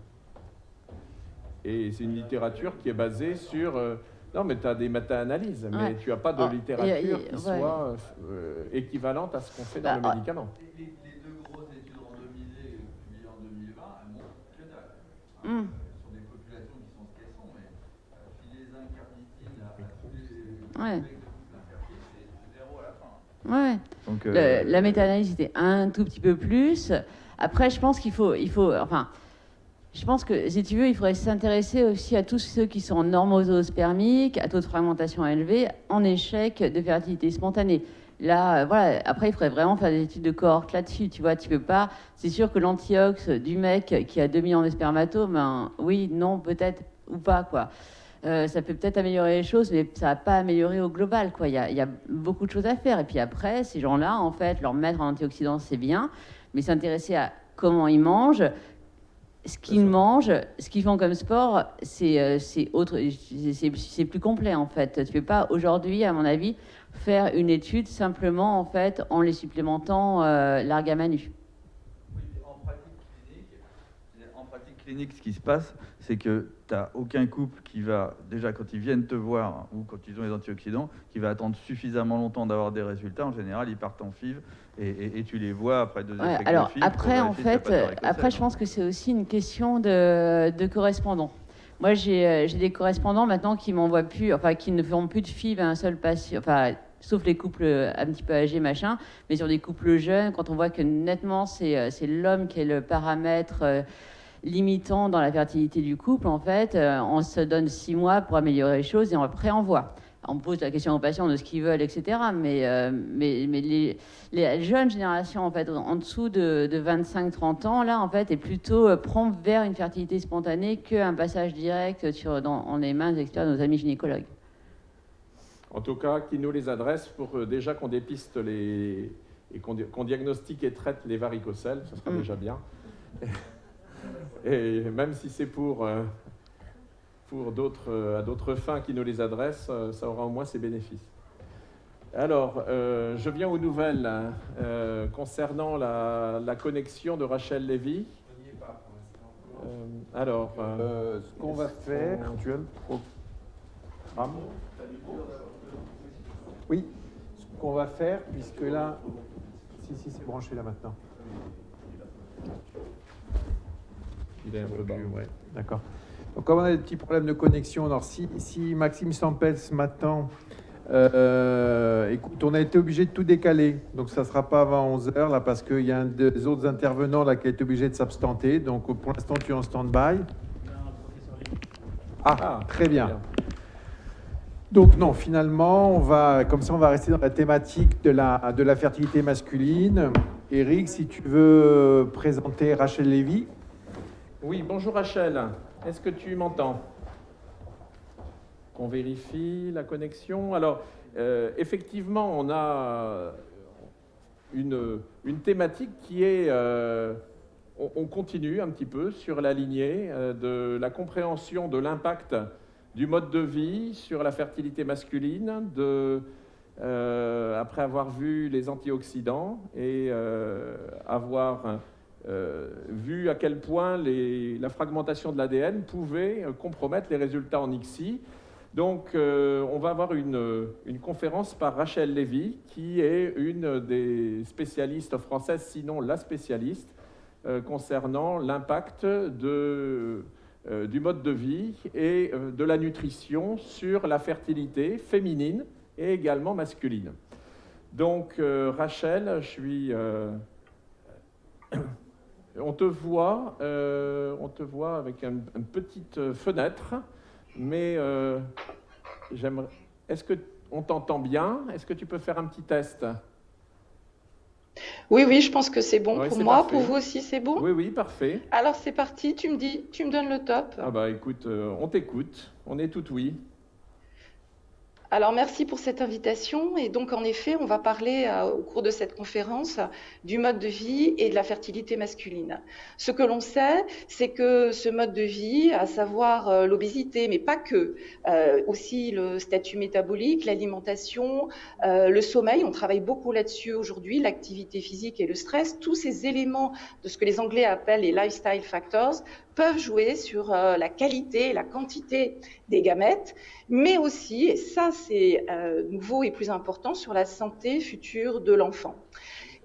Et c'est une littérature qui est basée sur... non, mais tu as des méta-analyses, mais Ouais. tu n'as pas de Ah, littérature qui ouais. soit équivalente à ce qu'on fait dans Bah, le médicament. Les deux grosses études randomisées publiées en 2020, elles montrent que dalle. Mm. Sur des populations qui sont ce qu'elles sont, mais filer zinc carnitine à tous les Ouais. mecs de couple infertile, c'est zéro à la fin. Ouais. Donc, La méta-analyse était un tout petit peu plus. Après, je pense enfin, je pense que, si tu veux, il faudrait s'intéresser aussi à tous ceux qui sont normozoospermiques, à taux de fragmentation élevé, en échec de fertilité spontanée. Là, voilà, après, il faudrait vraiment faire des études de cohorte là-dessus, tu vois, tu peux pas... C'est sûr que l'antiox du mec qui a 2 millions de spermatomes, ben, oui, non, peut-être, ou pas, quoi. Ça peut peut-être améliorer les choses, mais ça va pas améliorer au global, quoi. Il y a beaucoup de choses à faire. Et puis après, ces gens-là, en fait, leur mettre en antioxydants, c'est bien, mais s'intéresser à comment ils mangent, ce qu'ils mangent, ce qu'ils font comme sport, c'est plus complet, en fait. Tu peux pas, aujourd'hui, à mon avis, faire une étude simplement, en fait, en les supplémentant largue à manu. Oui, mais en pratique clinique, ce qui se passe, c'est que tu n'as aucun couple qui va, déjà quand ils viennent te voir ou quand ils ont les antioxydants, qui va attendre suffisamment longtemps d'avoir des résultats. En général, ils partent en FIV et tu les vois après 2 Ouais, échecs alors de FIV. après, en fait, après, je pense que c'est aussi une question de correspondants. Moi, j'ai des correspondants maintenant qui m'envoient plus, enfin, qui ne feront plus de FIV à un seul patient, enfin, sauf les couples un petit peu âgés, machin, mais sur des couples jeunes, quand on voit que nettement, c'est l'homme qui est le paramètre limitant dans la fertilité du couple, en fait, on se donne 6 mois pour améliorer les choses et on préenvoie. On pose la question aux patients de ce qu'ils veulent, etc. Mais les jeunes générations, en fait, en dessous de 25-30 ans, là, en fait, est plutôt prompte vers une fertilité spontanée qu'un passage direct dans les mains des experts de nos amis gynécologues. En tout cas, qui nous les adressent pour déjà qu'on dépiste et qu'on diagnostique et traite les varicocèles, ce sera déjà bien. Et même si c'est pour à d'autres fins qui nous les adressent, ça aura au moins ses bénéfices. Alors, je viens aux nouvelles concernant la connexion de Rachel Lévy. Ce qu'on va faire... Actuel programme. Oui, ce qu'on va faire, puisque là... Si, c'est branché là maintenant. Il est un peu bas. Ouais, d'accord. Donc, comme on a des petits problèmes de connexion, alors si Maxime Sampels m'attend, écoute, on a été obligé de tout décaler. Donc, ça ne sera pas avant 11h, là, parce qu'il y a un des autres intervenants là, qui a été obligé de s'abstenter. Donc, pour l'instant, tu es en stand-by. Ah, très bien. Donc, non, finalement, comme ça, on va rester dans la thématique de la fertilité masculine. Eric, si tu veux présenter Rachel Lévy. Oui, bonjour Rachel. Est-ce que tu m'entends? On vérifie la connexion. Alors, effectivement, on a une thématique qui est... on continue un petit peu sur la lignée de la compréhension de l'impact du mode de vie sur la fertilité masculine, après avoir vu les antioxydants et avoir... vu à quel point la fragmentation de l'ADN pouvait compromettre les résultats en ICSI. Donc, on va avoir une conférence par Rachel Lévy, qui est une des spécialistes françaises, sinon la spécialiste, concernant l'impact du mode de vie et de la nutrition sur la fertilité féminine et également masculine. Donc, Rachel, on te voit avec une petite fenêtre, mais est-ce qu'on t'entend bien? Est-ce que tu peux faire un petit test? Oui, je pense que c'est bon Oui, pour c'est moi. parfait. Pour vous aussi, c'est bon? Oui, parfait. Alors, c'est parti. Tu me donnes le top. Ah bah écoute, on t'écoute, on est tout oui. Alors, merci pour cette invitation. Et donc, en effet, on va parler au cours de cette conférence du mode de vie et de la fertilité masculine. Ce que l'on sait, c'est que ce mode de vie, à savoir l'obésité, mais pas que, aussi le statut métabolique, l'alimentation, le sommeil, on travaille beaucoup là-dessus aujourd'hui, l'activité physique et le stress, tous ces éléments de ce que les Anglais appellent les lifestyle factors peuvent jouer sur la qualité et la quantité des gamètes, mais aussi, et ça c'est nouveau et plus important, sur la santé future de l'enfant.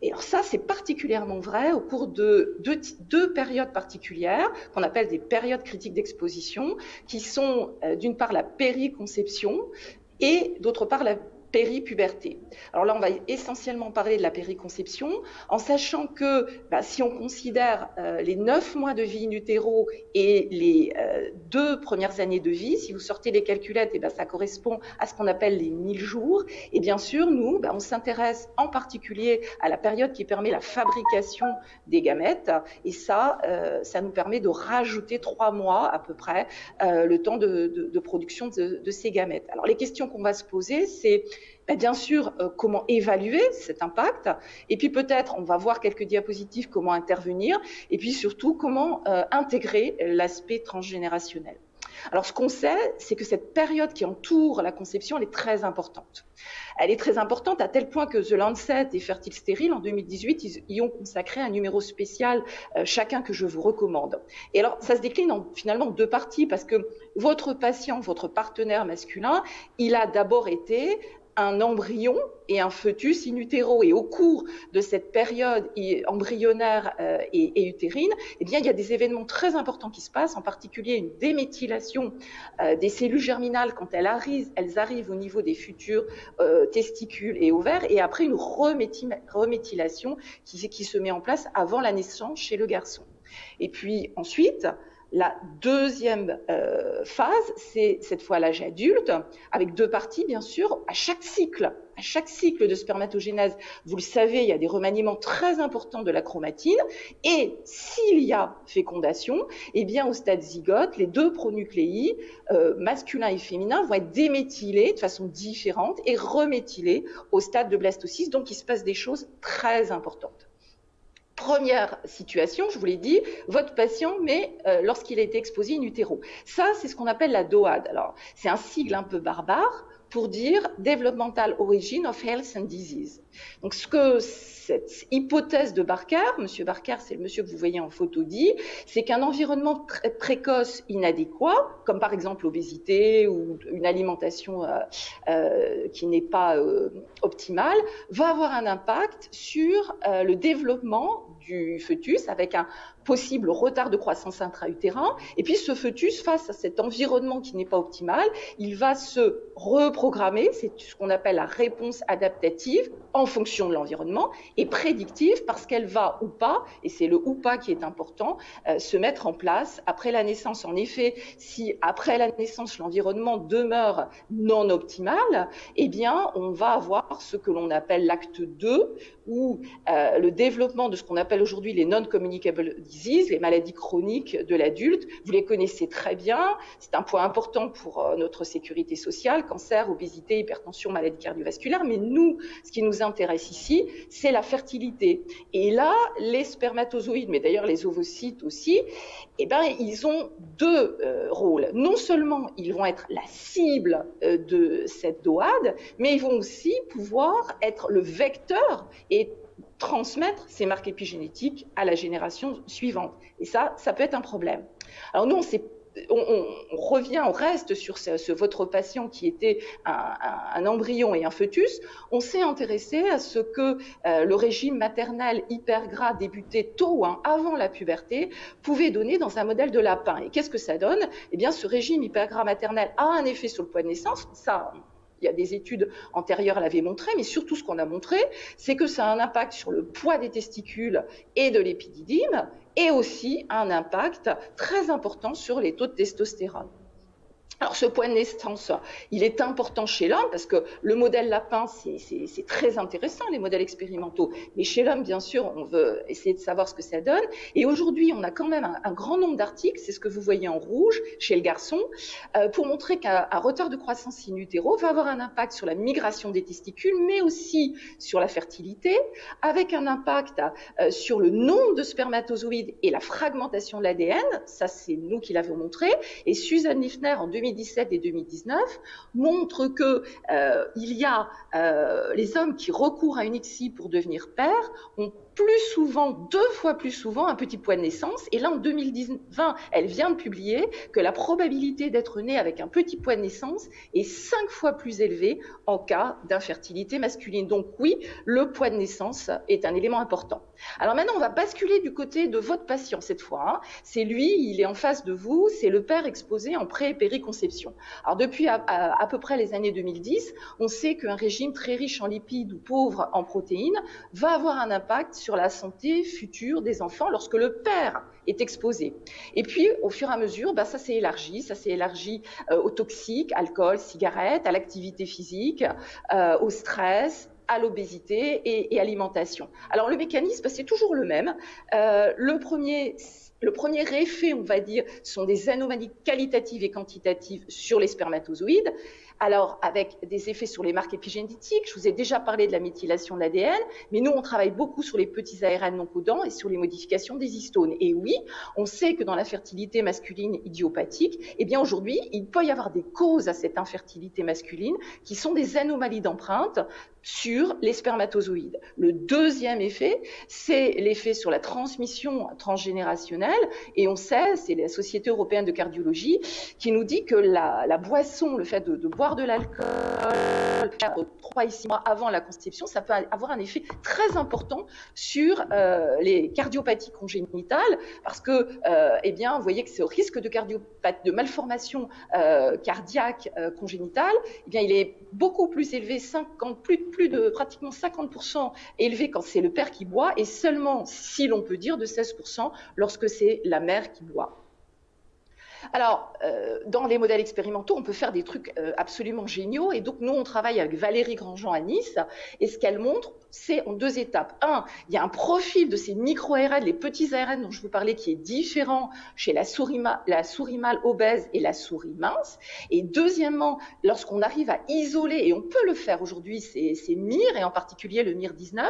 Et alors ça, c'est particulièrement vrai au cours de deux périodes particulières, qu'on appelle des périodes critiques d'exposition, qui sont d'une part la périconception et d'autre part la péripuberté. Alors là, on va essentiellement parler de la périconception, en sachant que si on considère les 9 mois de vie in utero et les 2 premières années de vie, si vous sortez les calculettes, ça correspond à ce qu'on appelle les 1000 jours. Et bien sûr, nous, on s'intéresse en particulier à la période qui permet la fabrication des gamètes. Et ça nous permet de rajouter 3 mois à peu près le temps de production de ces gamètes. Alors les questions qu'on va se poser, c'est bien sûr, comment évaluer cet impact, et puis peut-être, on va voir quelques diapositives, comment intervenir, et puis surtout, comment intégrer l'aspect transgénérationnel. Alors, ce qu'on sait, c'est que cette période qui entoure la conception, elle est très importante. Elle est très importante à tel point que The Lancet et Fertile Stérile, en 2018, ils y ont consacré un numéro spécial, chacun que je vous recommande. Et alors, ça se décline en finalement 2 parties, parce que votre patient, votre partenaire masculin, il a d'abord été un embryon et un fœtus in utero. Et au cours de cette période embryonnaire et utérine, il y a des événements très importants qui se passent, en particulier une déméthylation des cellules germinales quand elles arrivent au niveau des futurs testicules et ovaires, et après une reméthylation qui se met en place avant la naissance chez le garçon. Et puis ensuite, la deuxième phase, c'est cette fois l'âge adulte, avec 2 parties bien sûr. À chaque cycle de spermatogénèse, vous le savez, il y a des remaniements très importants de la chromatine, et s'il y a fécondation, au stade zygote, les 2 pronucléi, masculin et féminin, vont être déméthylés de façon différente et reméthylés au stade de blastocyste, donc il se passe des choses très importantes. Première situation, je vous l'ai dit, votre patient, mais lorsqu'il a été exposé in utero. Ça, c'est ce qu'on appelle la DOAD. Alors, c'est un sigle un peu barbare pour dire Developmental Origin of Health and Disease. Donc, ce que cette hypothèse de Barker, monsieur Barker, c'est le monsieur que vous voyez en photo, dit, c'est qu'un environnement très précoce inadéquat, comme par exemple l'obésité ou une alimentation qui n'est pas optimale, va avoir un impact sur le développement du fœtus, avec un possible retard de croissance intra-utérin. Et puis ce fœtus, face à cet environnement qui n'est pas optimal, il va se reprogrammer, c'est ce qu'on appelle la réponse adaptative en fonction de l'environnement, et prédictive parce qu'elle va ou pas, et c'est le ou pas qui est important, se mettre en place après la naissance. En effet, si après la naissance l'environnement demeure non optimal, on va avoir ce que l'on appelle l'acte 2, où le développement de ce qu'on appelle aujourd'hui les non-communicable diseases, les maladies chroniques de l'adulte, vous les connaissez très bien, c'est un point important pour notre sécurité sociale, cancer, obésité, hypertension, maladies cardiovasculaires, mais nous, ce qui nous intéresse ici, c'est la fertilité. Et là, les spermatozoïdes, mais d'ailleurs les ovocytes aussi, ils ont 2 rôles. Non seulement ils vont être la cible de cette DOAD, mais ils vont aussi pouvoir être le vecteur et transmettre ces marques épigénétiques à la génération suivante. Et ça peut être un problème. Alors nous, on s'est on reste sur votre patient qui était un embryon et un fœtus. On s'est intéressé à ce que le régime maternel hyper gras débuté tôt, avant la puberté, pouvait donner dans un modèle de lapin. Et qu'est-ce que ça donne? Eh bien, ce régime hyper gras maternel a un effet sur le poids de naissance. Ça, il y a des études antérieures l'avaient montré, mais surtout ce qu'on a montré, c'est que ça a un impact sur le poids des testicules et de l'épididyme, et aussi un impact très important sur les taux de testostérone. Alors, ce poids de naissance, il est important chez l'homme parce que le modèle lapin, c'est très intéressant, les modèles expérimentaux. Mais chez l'homme, bien sûr, on veut essayer de savoir ce que ça donne. Et aujourd'hui, on a quand même un grand nombre d'articles, c'est ce que vous voyez en rouge chez le garçon, pour montrer qu'un retard de croissance in utero va avoir un impact sur la migration des testicules, mais aussi sur la fertilité, avec un impact sur le nombre de spermatozoïdes et la fragmentation de l'ADN. Ça, c'est nous qui l'avons montré. Et Suzanne Lifner, en 2017 et 2019, montre que il y a les hommes qui recourent à une ICSI pour devenir père ont plus souvent, 2 fois plus souvent, un petit poids de naissance. Et là, en 2020, elle vient de publier que la probabilité d'être né avec un petit poids de naissance est 5 fois plus élevée en cas d'infertilité masculine. Donc oui, le poids de naissance est un élément important. Alors maintenant, on va basculer du côté de votre patient cette fois. C'est lui, il est en face de vous, c'est le père exposé en pré- et périconception. Alors depuis à peu près les années 2010, on sait qu'un régime très riche en lipides ou pauvre en protéines va avoir un impact sur la santé future des enfants lorsque le père est exposé. Et puis, au fur et à mesure, ça s'est élargi aux toxiques, alcool, cigarettes, à l'activité physique, au stress, à l'obésité et alimentation. Alors, le mécanisme, c'est toujours le même. Le premier effet, on va dire, sont des anomalies qualitatives et quantitatives sur les spermatozoïdes. Alors, avec des effets sur les marques épigénétiques, je vous ai déjà parlé de la méthylation de l'ADN, mais nous, on travaille beaucoup sur les petits ARN non codants et sur les modifications des histones. Et oui, on sait que dans la fertilité masculine idiopathique, eh bien aujourd'hui, il peut y avoir des causes à cette infertilité masculine qui sont des anomalies d'empreinte sur les spermatozoïdes. Le deuxième effet, c'est l'effet sur la transmission transgénérationnelle. Et on sait, c'est la Société européenne de cardiologie qui nous dit que la boisson, le fait de boire de l'alcool 3 et 6 mois avant la conception, ça peut avoir un effet très important sur les cardiopathies congénitales parce que, eh bien, vous voyez que ce risque de malformation cardiaque congénitale, eh bien, il est beaucoup plus élevé, plus de pratiquement 50% élevé quand c'est le père qui boit et seulement, si l'on peut dire, de 16% lorsque c'est la mère qui boit. Alors, dans les modèles expérimentaux, on peut faire des trucs absolument géniaux. Et donc, nous, on travaille avec Valérie Grandjean à Nice. Et ce qu'elle montre, c'est en 2 étapes. Un, il y a un profil de ces micro-ARN, les petits ARN dont je vous parlais, qui est différent chez la souris mâle obèse et la souris mince. Et deuxièmement, lorsqu'on arrive à isoler, et on peut le faire aujourd'hui, ces MIR, et en particulier le MIR19,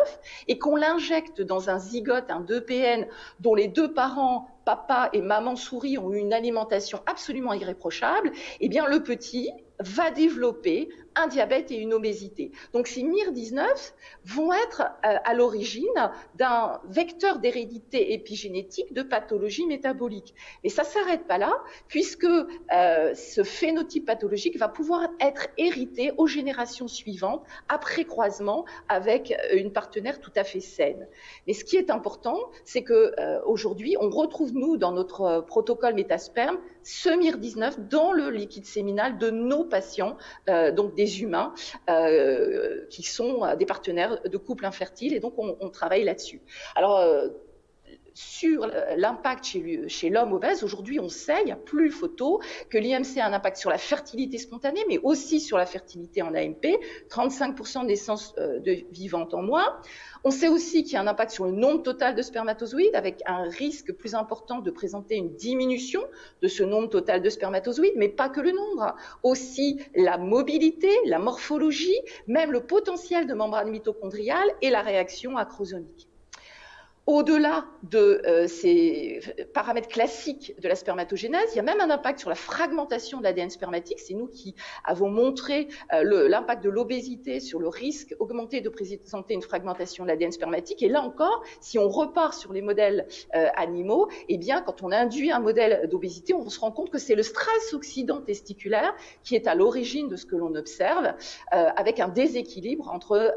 et qu'on l'injecte dans un zygote, un 2PN, dont les 2 parents, papa et maman souris, ont une alimentation absolument irréprochable, eh bien le petit va développer un diabète et une obésité. Donc ces MIR19 vont être à l'origine d'un vecteur d'hérédité épigénétique de pathologie métabolique. Mais ça ne s'arrête pas là, puisque ce phénotype pathologique va pouvoir être hérité aux générations suivantes, après croisement avec une partenaire tout à fait saine. Mais ce qui est important, c'est qu'aujourd'hui, on retrouve, nous, dans notre protocole Métasperme, ce MIR19 dans le liquide séminal de nos patients, donc des humains qui sont des partenaires de couples infertiles, et donc on travaille là-dessus. Alors, sur l'impact chez l'homme obèse, aujourd'hui on sait, il n'y a plus photo, que l'IMC a un impact sur la fertilité spontanée, mais aussi sur la fertilité en AMP, 35% de naissances vivantes en moins. On sait aussi qu'il y a un impact sur le nombre total de spermatozoïdes, avec un risque plus important de présenter une diminution de ce nombre total de spermatozoïdes, mais pas que le nombre, aussi la mobilité, la morphologie, même le potentiel de membrane mitochondriale et la réaction acrosomique. Au-delà de ces paramètres classiques de la spermatogénèse, il y a même un impact sur la fragmentation de l'ADN spermatique. C'est nous qui avons montré l'impact de l'obésité sur le risque augmenté de présenter une fragmentation de l'ADN spermatique. Et là encore, si on repart sur les modèles animaux, eh bien, quand on induit un modèle d'obésité, on se rend compte que c'est le stress oxydant testiculaire qui est à l'origine de ce que l'on observe, avec un déséquilibre entre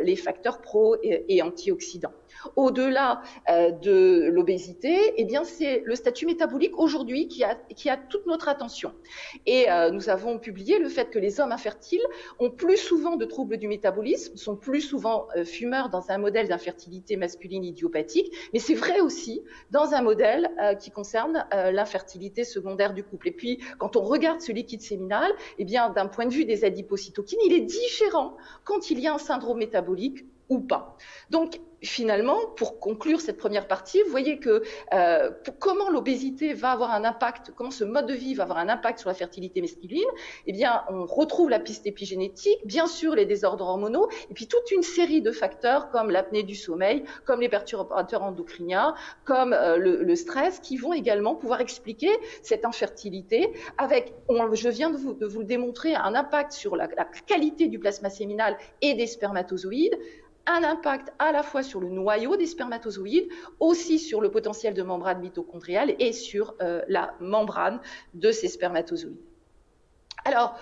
les facteurs pro- et antioxydants. Au-delà de l'obésité, eh bien, c'est le statut métabolique aujourd'hui qui a toute notre attention. Et nous avons publié le fait que les hommes infertiles ont plus souvent de troubles du métabolisme, sont plus souvent fumeurs dans un modèle d'infertilité masculine idiopathique, mais c'est vrai aussi dans un modèle qui concerne l'infertilité secondaire du couple. Et puis, quand on regarde ce liquide séminal, eh bien, d'un point de vue des adipocytokines, il est différent quand il y a un syndrome métabolique ou pas. Donc, finalement, pour conclure cette première partie, vous voyez que comment l'obésité va avoir un impact, comment ce mode de vie va avoir un impact sur la fertilité masculine, eh bien, on retrouve la piste épigénétique, bien sûr les désordres hormonaux, et puis toute une série de facteurs comme l'apnée du sommeil, comme les perturbateurs endocriniens, comme le stress, qui vont également pouvoir expliquer cette infertilité, avec, je viens de vous le démontrer, un impact sur la qualité du plasma séminal et des spermatozoïdes, un impact à la fois sur le noyau des spermatozoïdes, aussi sur le potentiel de membrane mitochondriale et sur la membrane de ces spermatozoïdes. Alors,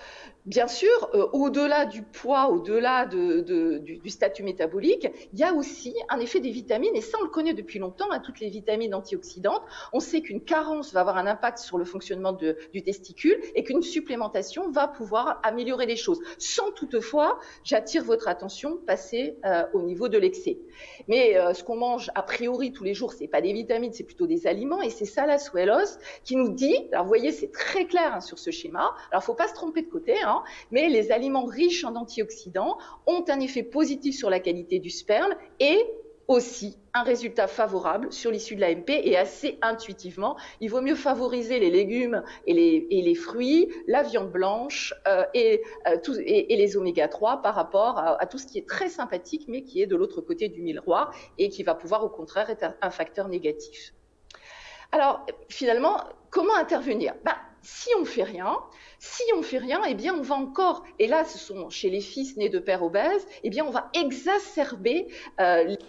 bien sûr, au-delà du poids, au-delà du statut métabolique, il y a aussi un effet des vitamines, et ça on le connaît depuis longtemps, toutes les vitamines antioxydantes. On sait qu'une carence va avoir un impact sur le fonctionnement du testicule et qu'une supplémentation va pouvoir améliorer les choses, sans toutefois, j'attire votre attention, passer au niveau de l'excès. Mais ce qu'on mange a priori tous les jours, c'est pas des vitamines, c'est plutôt des aliments, et c'est Salah Swellos qui nous dit, alors vous voyez c'est très clair sur ce schéma, alors il faut pas se tromper de côté, mais les aliments riches en antioxydants ont un effet positif sur la qualité du sperme et aussi un résultat favorable sur l'issue de l'AMP, et assez intuitivement, il vaut mieux favoriser les légumes et les fruits, la viande blanche et les oméga 3 par rapport à tout ce qui est très sympathique mais qui est de l'autre côté du miroir et qui va pouvoir au contraire être un facteur négatif. Alors finalement, comment intervenir ? Si on fait rien, eh bien, on va encore, et là, ce sont chez les fils nés de pères obèses, eh bien, on va exacerber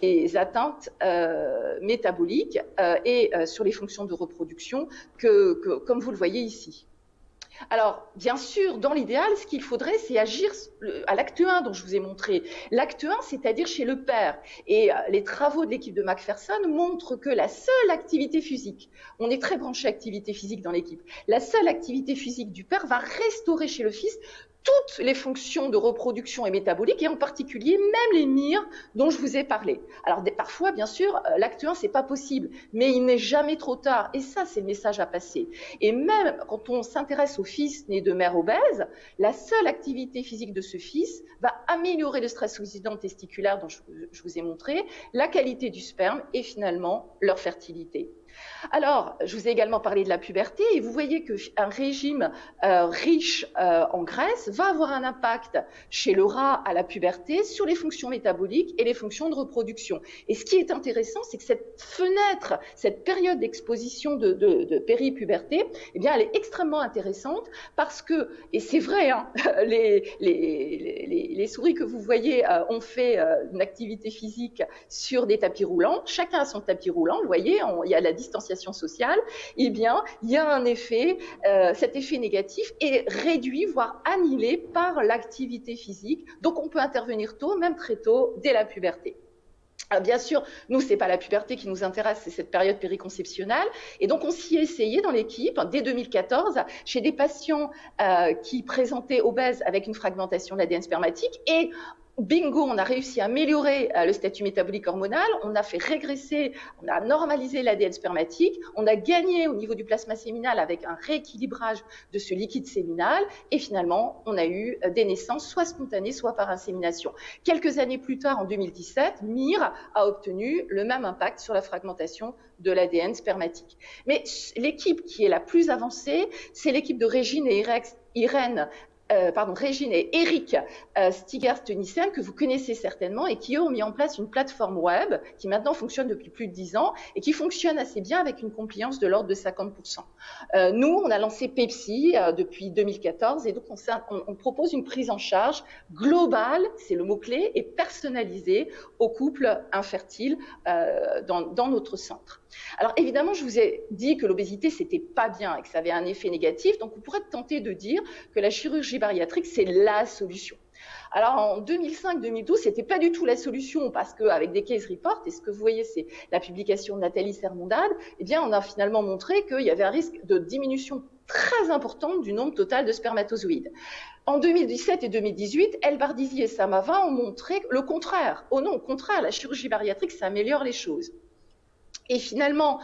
les atteintes métaboliques et sur les fonctions de reproduction comme vous le voyez ici. Alors, bien sûr, dans l'idéal, ce qu'il faudrait, c'est agir à l'acte 1 dont je vous ai montré. L'acte 1, c'est-à-dire chez le père. Et les travaux de l'équipe de Macpherson montrent que la seule activité physique, on est très branché activité physique dans l'équipe, la seule activité physique du père va restaurer chez le fils toutes les fonctions de reproduction et métabolique, et en particulier même les mires dont je vous ai parlé. Alors parfois, bien sûr, l'acte 1, c'est pas possible, mais il n'est jamais trop tard, et ça, c'est le message à passer. Et même quand on s'intéresse au fils né de mère obèse, la seule activité physique de ce fils va améliorer le stress oxydant testiculaire dont je vous ai montré, la qualité du sperme et finalement leur fertilité. Alors, je vous ai également parlé de la puberté, et vous voyez qu'un régime riche en graisse va avoir un impact chez le rat à la puberté sur les fonctions métaboliques et les fonctions de reproduction. Et ce qui est intéressant, c'est que cette fenêtre, cette période d'exposition de péripuberté, eh bien, elle est extrêmement intéressante parce que, et c'est vrai, les souris que vous voyez ont fait une activité physique sur des tapis roulants. Chacun a son tapis roulant, vous voyez, il y a la distanciation sociale, eh bien, il y a un effet, cet effet négatif est réduit, voire annihilé par l'activité physique. Donc, on peut intervenir tôt, même très tôt, dès la puberté. Alors bien sûr, nous, ce n'est pas la puberté qui nous intéresse, c'est cette période périconceptionnelle. Et donc, on s'y est essayé dans l'équipe, dès 2014, chez des patients qui présentaient obèses avec une fragmentation de l'ADN spermatique. Et bingo, on a réussi à améliorer le statut métabolique hormonal, on a fait régresser, on a normalisé l'ADN spermatique, on a gagné au niveau du plasma séminal avec un rééquilibrage de ce liquide séminal, et finalement, on a eu des naissances soit spontanées, soit par insémination. Quelques années plus tard, en 2017, MIR a obtenu le même impact sur la fragmentation de l'ADN spermatique. Mais l'équipe qui est la plus avancée, c'est l'équipe de Régine et Irène Régine et Eric Stigers-Tenissen, que vous connaissez certainement, et qui eux ont mis en place une plateforme web qui maintenant fonctionne depuis plus de 10 ans et qui fonctionne assez bien avec une compliance de l'ordre de 50%. Nous, on a lancé Pepsi depuis 2014 et donc on propose une prise en charge globale, c'est le mot-clé, et personnalisée aux couples infertiles dans notre centre. Alors évidemment, je vous ai dit que l'obésité, c'était pas bien et que ça avait un effet négatif, donc on pourrait tenter de dire que la chirurgie bariatrique, c'est la solution. Alors en 2005-2012, c'était pas du tout la solution parce qu'avec des case reports, et ce que vous voyez, c'est la publication de Nathalie Sermondade, eh bien on a finalement montré qu'il y avait un risque de diminution très importante du nombre total de spermatozoïdes. En 2017 et 2018, El Bardizzi et Samava ont montré le contraire. Oh non, au contraire, la chirurgie bariatrique, ça améliore les choses. Et finalement,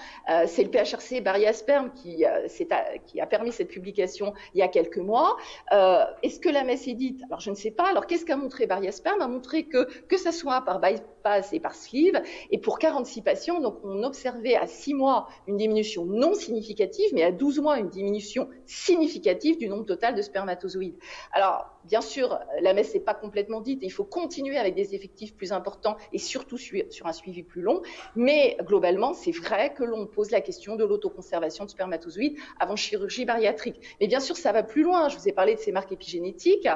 c'est le PHRC Bariasperm qui a permis cette publication il y a quelques mois. Est-ce que la messe est dite? Alors, je ne sais pas. Alors, qu'est-ce qu'a montré Bariasperm? A montré que ça soit par bypass et par sleeve, et pour 46 patients, donc on observait à 6 mois une diminution non significative, mais à 12 mois une diminution significative du nombre total de spermatozoïdes. Alors, bien sûr, la messe n'est pas complètement dite, et il faut continuer avec des effectifs plus importants et surtout sur un suivi plus long, mais globalement, c'est vrai que l'on pose la question de l'autoconservation de spermatozoïdes avant chirurgie bariatrique. Mais bien sûr, ça va plus loin. Je vous ai parlé de ces marques épigénétiques.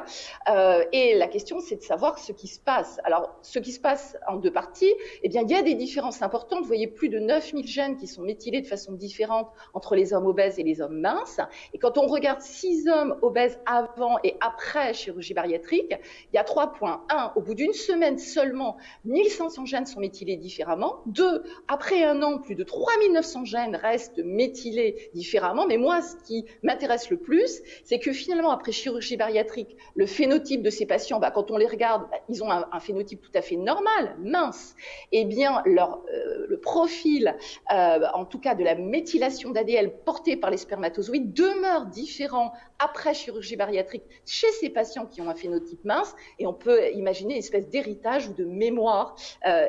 Et la question, c'est de savoir ce qui se passe. Alors, ce qui se passe en deux parties, eh bien, il y a des différences importantes. Vous voyez plus de 9000 gènes qui sont méthylés de façon différente entre les hommes obèses et les hommes minces. Et quand on regarde 6 hommes obèses avant et après chirurgie bariatrique, il y a 3 points. 1, au bout d'une semaine seulement, 1500 gènes sont méthylés différemment. 2, après un an, plus de 3900 gènes restent méthylés différemment. Mais moi, ce qui m'intéresse le plus, c'est que finalement, après chirurgie bariatrique, le phénotype de ces patients, quand on les regarde, ils ont un phénotype tout à fait normal, mince. Eh bien, le profil, en tout cas de la méthylation d'ADN portée par les spermatozoïdes, demeure différent après chirurgie bariatrique chez ces patients qui ont un phénotype mince. Et on peut imaginer une espèce d'héritage ou de mémoire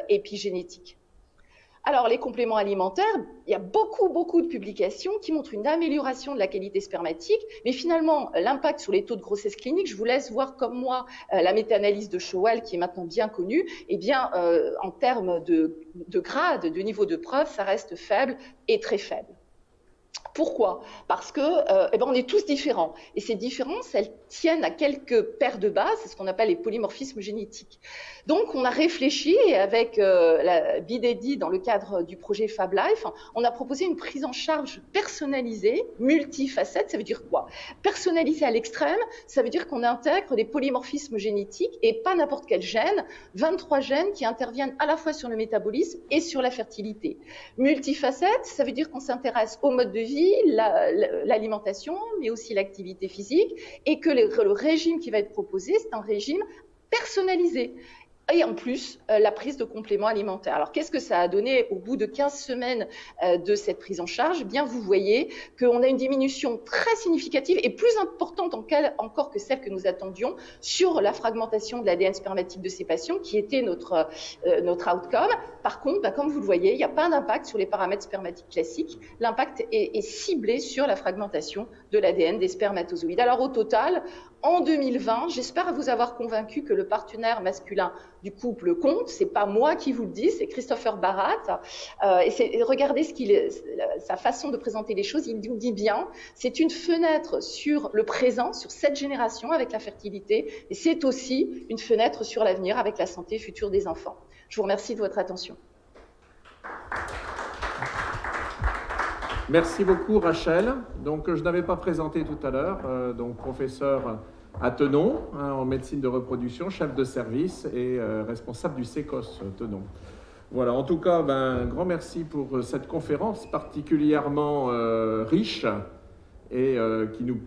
épigénétique. Alors, les compléments alimentaires, il y a beaucoup de publications qui montrent une amélioration de la qualité spermatique, mais finalement, l'impact sur les taux de grossesse clinique, je vous laisse voir comme moi la méta-analyse de Showell, qui est maintenant bien connue, eh bien, en termes de grade, de niveau de preuve, ça reste faible et très faible. Pourquoi? Parce que on est tous différents. Et ces différences, elles tiennent à quelques paires de bases, c'est ce qu'on appelle les polymorphismes génétiques. Donc, on a réfléchi avec la BIDEDI dans le cadre du projet Fab Life, on a proposé une prise en charge personnalisée, multifacette. Ça veut dire quoi? Personnalisée à l'extrême, ça veut dire qu'on intègre des polymorphismes génétiques et pas n'importe quel gène, 23 gènes qui interviennent à la fois sur le métabolisme et sur la fertilité. Multifacette, ça veut dire qu'on s'intéresse au mode de vie, l'alimentation, mais aussi l'activité physique, et que le régime qui va être proposé, c'est un régime personnalisé. Et en plus, la prise de compléments alimentaires. Alors, qu'est-ce que ça a donné au bout de 15 semaines de cette prise en charge? Bien, vous voyez qu'on a une diminution très significative et plus importante encore que celle que nous attendions sur la fragmentation de l'ADN spermatique de ces patients, qui était notre outcome. Par contre, comme vous le voyez, il n'y a pas d'impact sur les paramètres spermatiques classiques. L'impact est ciblé sur la fragmentation de l'ADN des spermatozoïdes. Alors, au total, en 2020, j'espère vous avoir convaincu que le partenaire masculin du couple compte. C'est pas moi qui vous le dis, c'est Christopher Barat. Et regardez sa façon de présenter les choses. Il nous dit bien, c'est une fenêtre sur le présent, sur cette génération avec la fertilité, et c'est aussi une fenêtre sur l'avenir avec la santé future des enfants. Je vous remercie de votre attention. Merci beaucoup Rachel. Donc je n'avais pas présenté tout à l'heure, donc professeur à Tenon en médecine de reproduction, chef de service et responsable du CECOS Tenon. Voilà, en tout cas, un grand merci pour cette conférence particulièrement riche et qui nous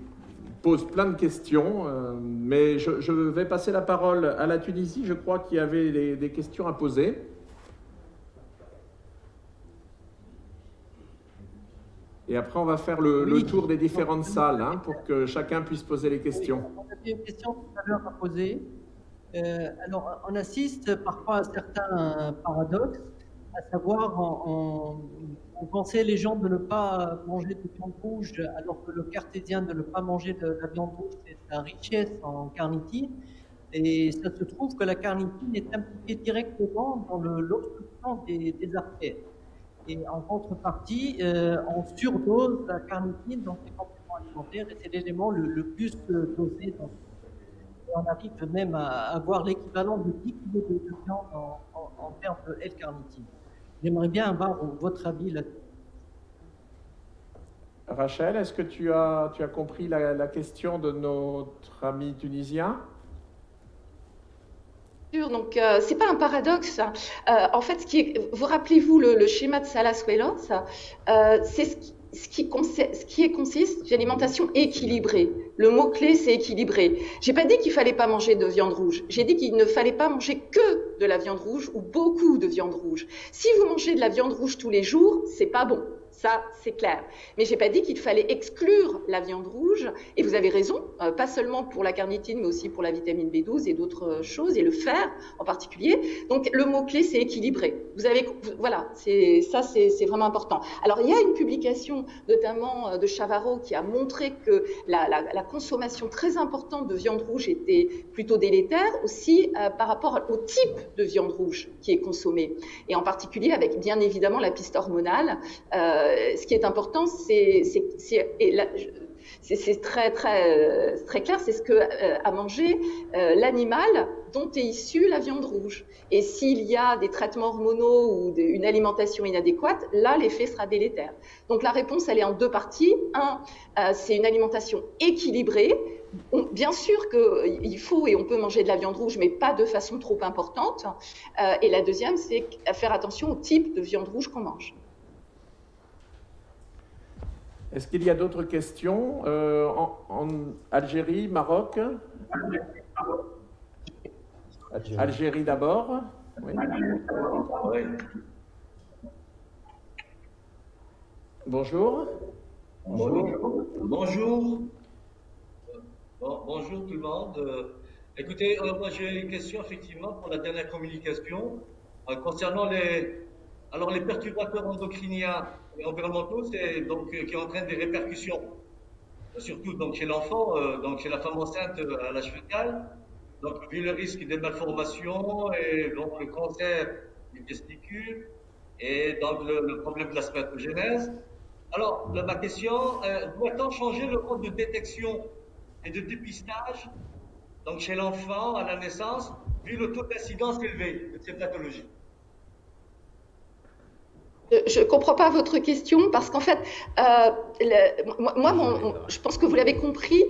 pose plein de questions. Mais je vais passer la parole à la Tunisie. Je crois qu'il y avait des questions à poser. Et après, on va faire le tour des différentes salles pour que chacun puisse poser les questions. On avait une question tout à l'heure à poser. Alors, on assiste parfois à certains paradoxes. à savoir, on conseille les gens de ne pas manger de viande rouge, alors que le cartésien de ne pas manger de la viande rouge, c'est sa richesse en carnitine. Et ça se trouve que la carnitine est impliquée directement dans l'obstruction des artères. Et en contrepartie, on surdose la carnitine dans les compléments alimentaires et c'est l'élément le plus dosé. Et on arrive même à avoir l'équivalent de 10 kg de viande en termes de L-carnitine. J'aimerais bien avoir votre avis là-dessus. Rachel, est-ce que tu as compris la question de notre ami tunisien? Donc, c'est pas un paradoxe. En fait, vous rappelez-vous le schéma de Salas-Wheeler, c'est ce qui consiste d'alimentation équilibrée. Le mot-clé, c'est équilibré. J'ai pas dit qu'il fallait pas manger de viande rouge. J'ai dit qu'il ne fallait pas manger que de la viande rouge ou beaucoup de viande rouge. Si vous mangez de la viande rouge tous les jours, c'est pas bon. Ça, c'est clair. Mais j'ai pas dit qu'il fallait exclure la viande rouge. Et vous avez raison, pas seulement pour la carnitine, mais aussi pour la vitamine B12 et d'autres choses, et le fer en particulier. Donc, le mot-clé, c'est équilibré. Voilà, c'est vraiment important. Alors, il y a une publication, notamment de Chavarro, qui a montré que la consommation très importante de viande rouge était plutôt délétère, aussi par rapport au type de viande rouge qui est consommée. Et en particulier avec, bien évidemment, la piste hormonale. Ce qui est important, c'est très clair, c'est ce que a mangé l'animal dont est issue la viande rouge. Et s'il y a des traitements hormonaux ou une alimentation inadéquate, là, l'effet sera délétère. Donc la réponse, elle est en deux parties. C'est une alimentation équilibrée. Bien sûr qu'il faut et on peut manger de la viande rouge, mais pas de façon trop importante. Et la deuxième, c'est faire attention au type de viande rouge qu'on mange. Est-ce qu'il y a d'autres questions en Algérie, Maroc? Algérie d'abord. Oui. Oui. Bonjour. Bonjour. Bonjour. Bonjour tout le monde. Écoutez, moi j'ai une question effectivement pour la dernière communication concernant les perturbateurs endocriniens et environnementaux, c'est donc qui entraînent des répercussions, surtout donc chez l'enfant, donc chez la femme enceinte à l'âge fœtal. Donc vu le risque des malformations et donc le cancer du testicule et donc le problème de la spermatogenèse. Alors ma question, doit-on changer le mode de détection et de dépistage donc chez l'enfant à la naissance, vu le taux d'incidence élevé de ces pathologies? Je ne comprends pas votre question parce qu'en fait, je pense que vous l'avez compris,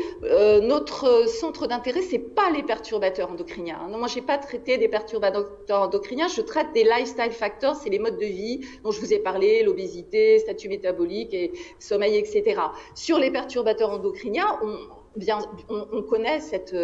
notre centre d'intérêt, ce n'est pas les perturbateurs endocriniens. Non, moi, je n'ai pas traité des perturbateurs endocriniens, je traite des lifestyle factors, c'est les modes de vie dont je vous ai parlé, l'obésité, statut métabolique, et sommeil, etc. Sur les perturbateurs endocriniens, on connaît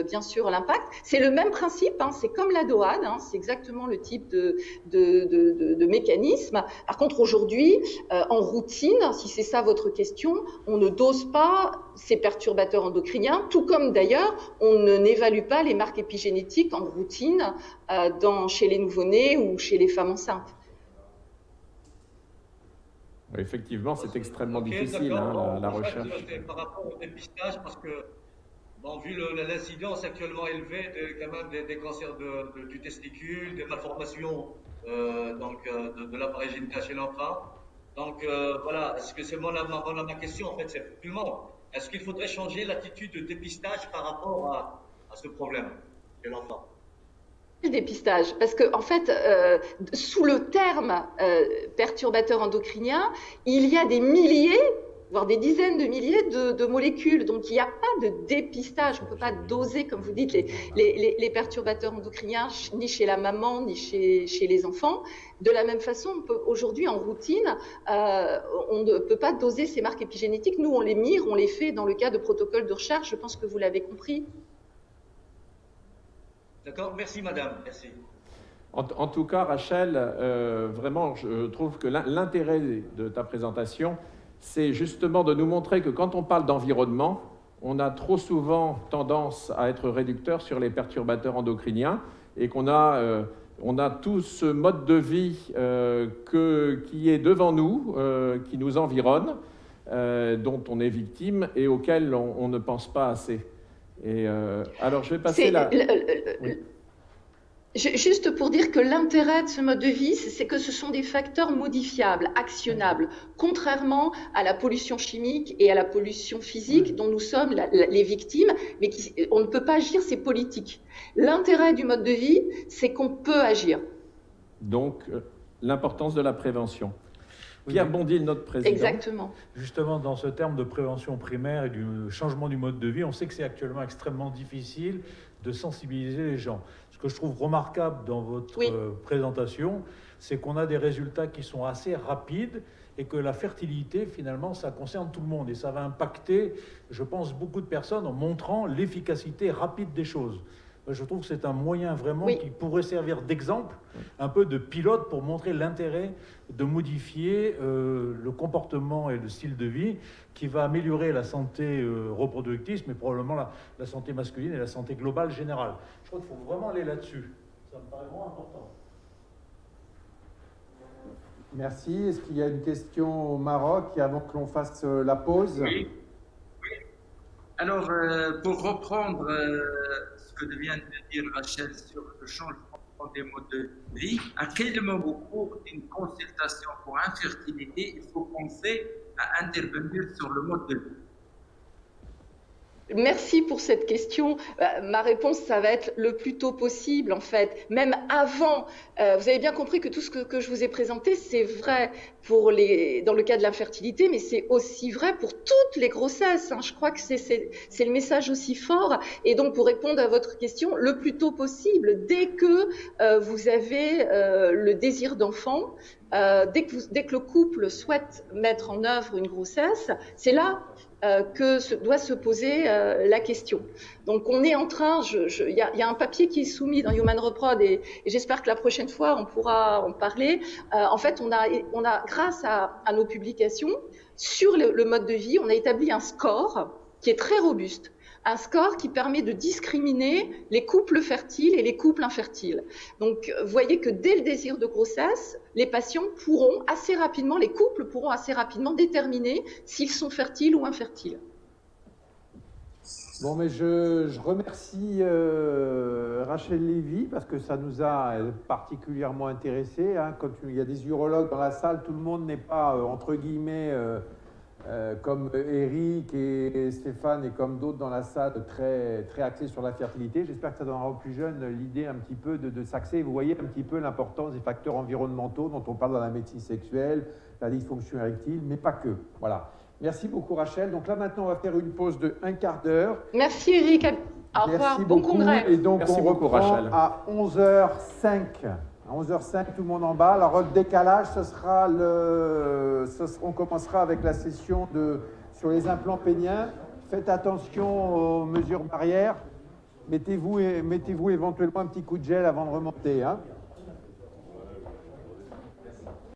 bien sûr l'impact. C'est le même principe, hein, c'est comme la DOAD, hein, c'est exactement le type de mécanisme. Par contre, aujourd'hui, en routine, si c'est ça votre question, on ne dose pas ces perturbateurs endocriniens, tout comme d'ailleurs, on n'évalue pas les marques épigénétiques en routine chez les nouveau-nés ou chez les femmes enceintes. Effectivement, c'est extrêmement difficile, hein, la recherche. Par rapport au dépistage, parce que, bon, vu l'incidence actuellement élevée quand même des cancers du testicule, des malformations de l'appareil génital chez l'enfant. Donc voilà, est-ce que c'est ma question en fait, c'est effectivement, est-ce qu'il faudrait changer l'attitude de dépistage par rapport à ce problème chez l'enfant? Le dépistage, parce que en fait, sous le terme perturbateur endocrinien, il y a des milliers, voire des dizaines de milliers de molécules. Donc, il n'y a pas de dépistage. On ne peut pas doser, comme vous dites, les perturbateurs endocriniens, ni chez la maman, ni chez les enfants. De la même façon, aujourd'hui, en routine, on ne peut pas doser ces marques épigénétiques. Nous, on les mire, on les fait dans le cas de protocoles de recherche. Je pense que vous l'avez compris. D'accord, merci madame, merci. En tout cas, Rachel, vraiment, je trouve que l'intérêt de ta présentation, c'est justement de nous montrer que quand on parle d'environnement, on a trop souvent tendance à être réducteur sur les perturbateurs endocriniens et qu'on a On a tout ce mode de vie qui est devant nous, qui nous environne, dont on est victime et auquel on ne pense pas assez. Et alors, je vais passer là. Oui. Juste pour dire que l'intérêt de ce mode de vie, c'est que ce sont des facteurs modifiables, actionnables, contrairement à la pollution chimique et à la pollution physique dont nous sommes les victimes, mais on ne peut pas agir, c'est politique. L'intérêt du mode de vie, c'est qu'on peut agir. Donc, l'importance de la prévention. Pierre Bondil, notre président. Exactement. Justement, dans ce terme de prévention primaire et du changement du mode de vie, on sait que c'est actuellement extrêmement difficile de sensibiliser les gens. Ce que je trouve remarquable dans votre présentation, c'est qu'on a des résultats qui sont assez rapides et que la fertilité, finalement, ça concerne tout le monde. Et ça va impacter, je pense, beaucoup de personnes en montrant l'efficacité rapide des choses. Je trouve que c'est un moyen vraiment qui pourrait servir d'exemple, un peu de pilote pour montrer l'intérêt de modifier le comportement et le style de vie qui va améliorer la santé reproductive, mais probablement la santé masculine et la santé globale générale. Je crois qu'il faut vraiment aller là-dessus. Ça me paraît vraiment important. Merci. Est-ce qu'il y a une question au Maroc avant que l'on fasse la pause? Oui. Alors, pour reprendre ce que vient de dire Rachel sur le changement des modes de vie, à quel moment au cours d'une consultation pour infertilité, il faut penser à intervenir sur le mode de vie? Merci pour cette question. Ma réponse, ça va être le plus tôt possible, en fait. Même avant, vous avez bien compris que tout ce que je vous ai présenté, c'est vrai dans le cas de l'infertilité, mais c'est aussi vrai pour toutes les grossesses. Je crois que c'est le message aussi fort. Et donc, pour répondre à votre question, le plus tôt possible, dès que vous avez le désir d'enfant, dès que le couple souhaite mettre en œuvre une grossesse, c'est là que doit se poser la question. Donc on est en train, il y a un papier qui est soumis dans Human Reprod et j'espère que la prochaine fois on pourra en parler. En fait, on a grâce à nos publications sur le mode de vie, on a établi un score qui est très robuste. Un score qui permet de discriminer les couples fertiles et les couples infertiles. Donc, vous voyez que dès le désir de grossesse, les patients pourront assez rapidement, les couples pourront assez rapidement déterminer s'ils sont fertiles ou infertiles. Bon, mais je remercie Rachel Lévy parce que ça nous a particulièrement intéressés. Quand il y a des urologues dans la salle, tout le monde n'est pas, entre guillemets, comme Eric et Stéphane et comme d'autres dans la salle, très, très axés sur la fertilité. J'espère que ça donnera aux plus jeunes l'idée un petit peu de s'axer. Vous voyez un petit peu l'importance des facteurs environnementaux dont on parle dans la médecine sexuelle, la dysfonction érectile, mais pas que. Voilà. Merci beaucoup Rachel. Donc là maintenant on va faire une pause de 1 quart d'heure. Merci Eric. Au revoir. Bon congrès. Et donc Merci on beaucoup, reprend Rachel. à 11h05. À 11h05, tout le monde en bas. Alors, le décalage, on commencera avec la session sur les implants péniens. Faites attention aux mesures barrières. Mettez-vous éventuellement un petit coup de gel avant de remonter.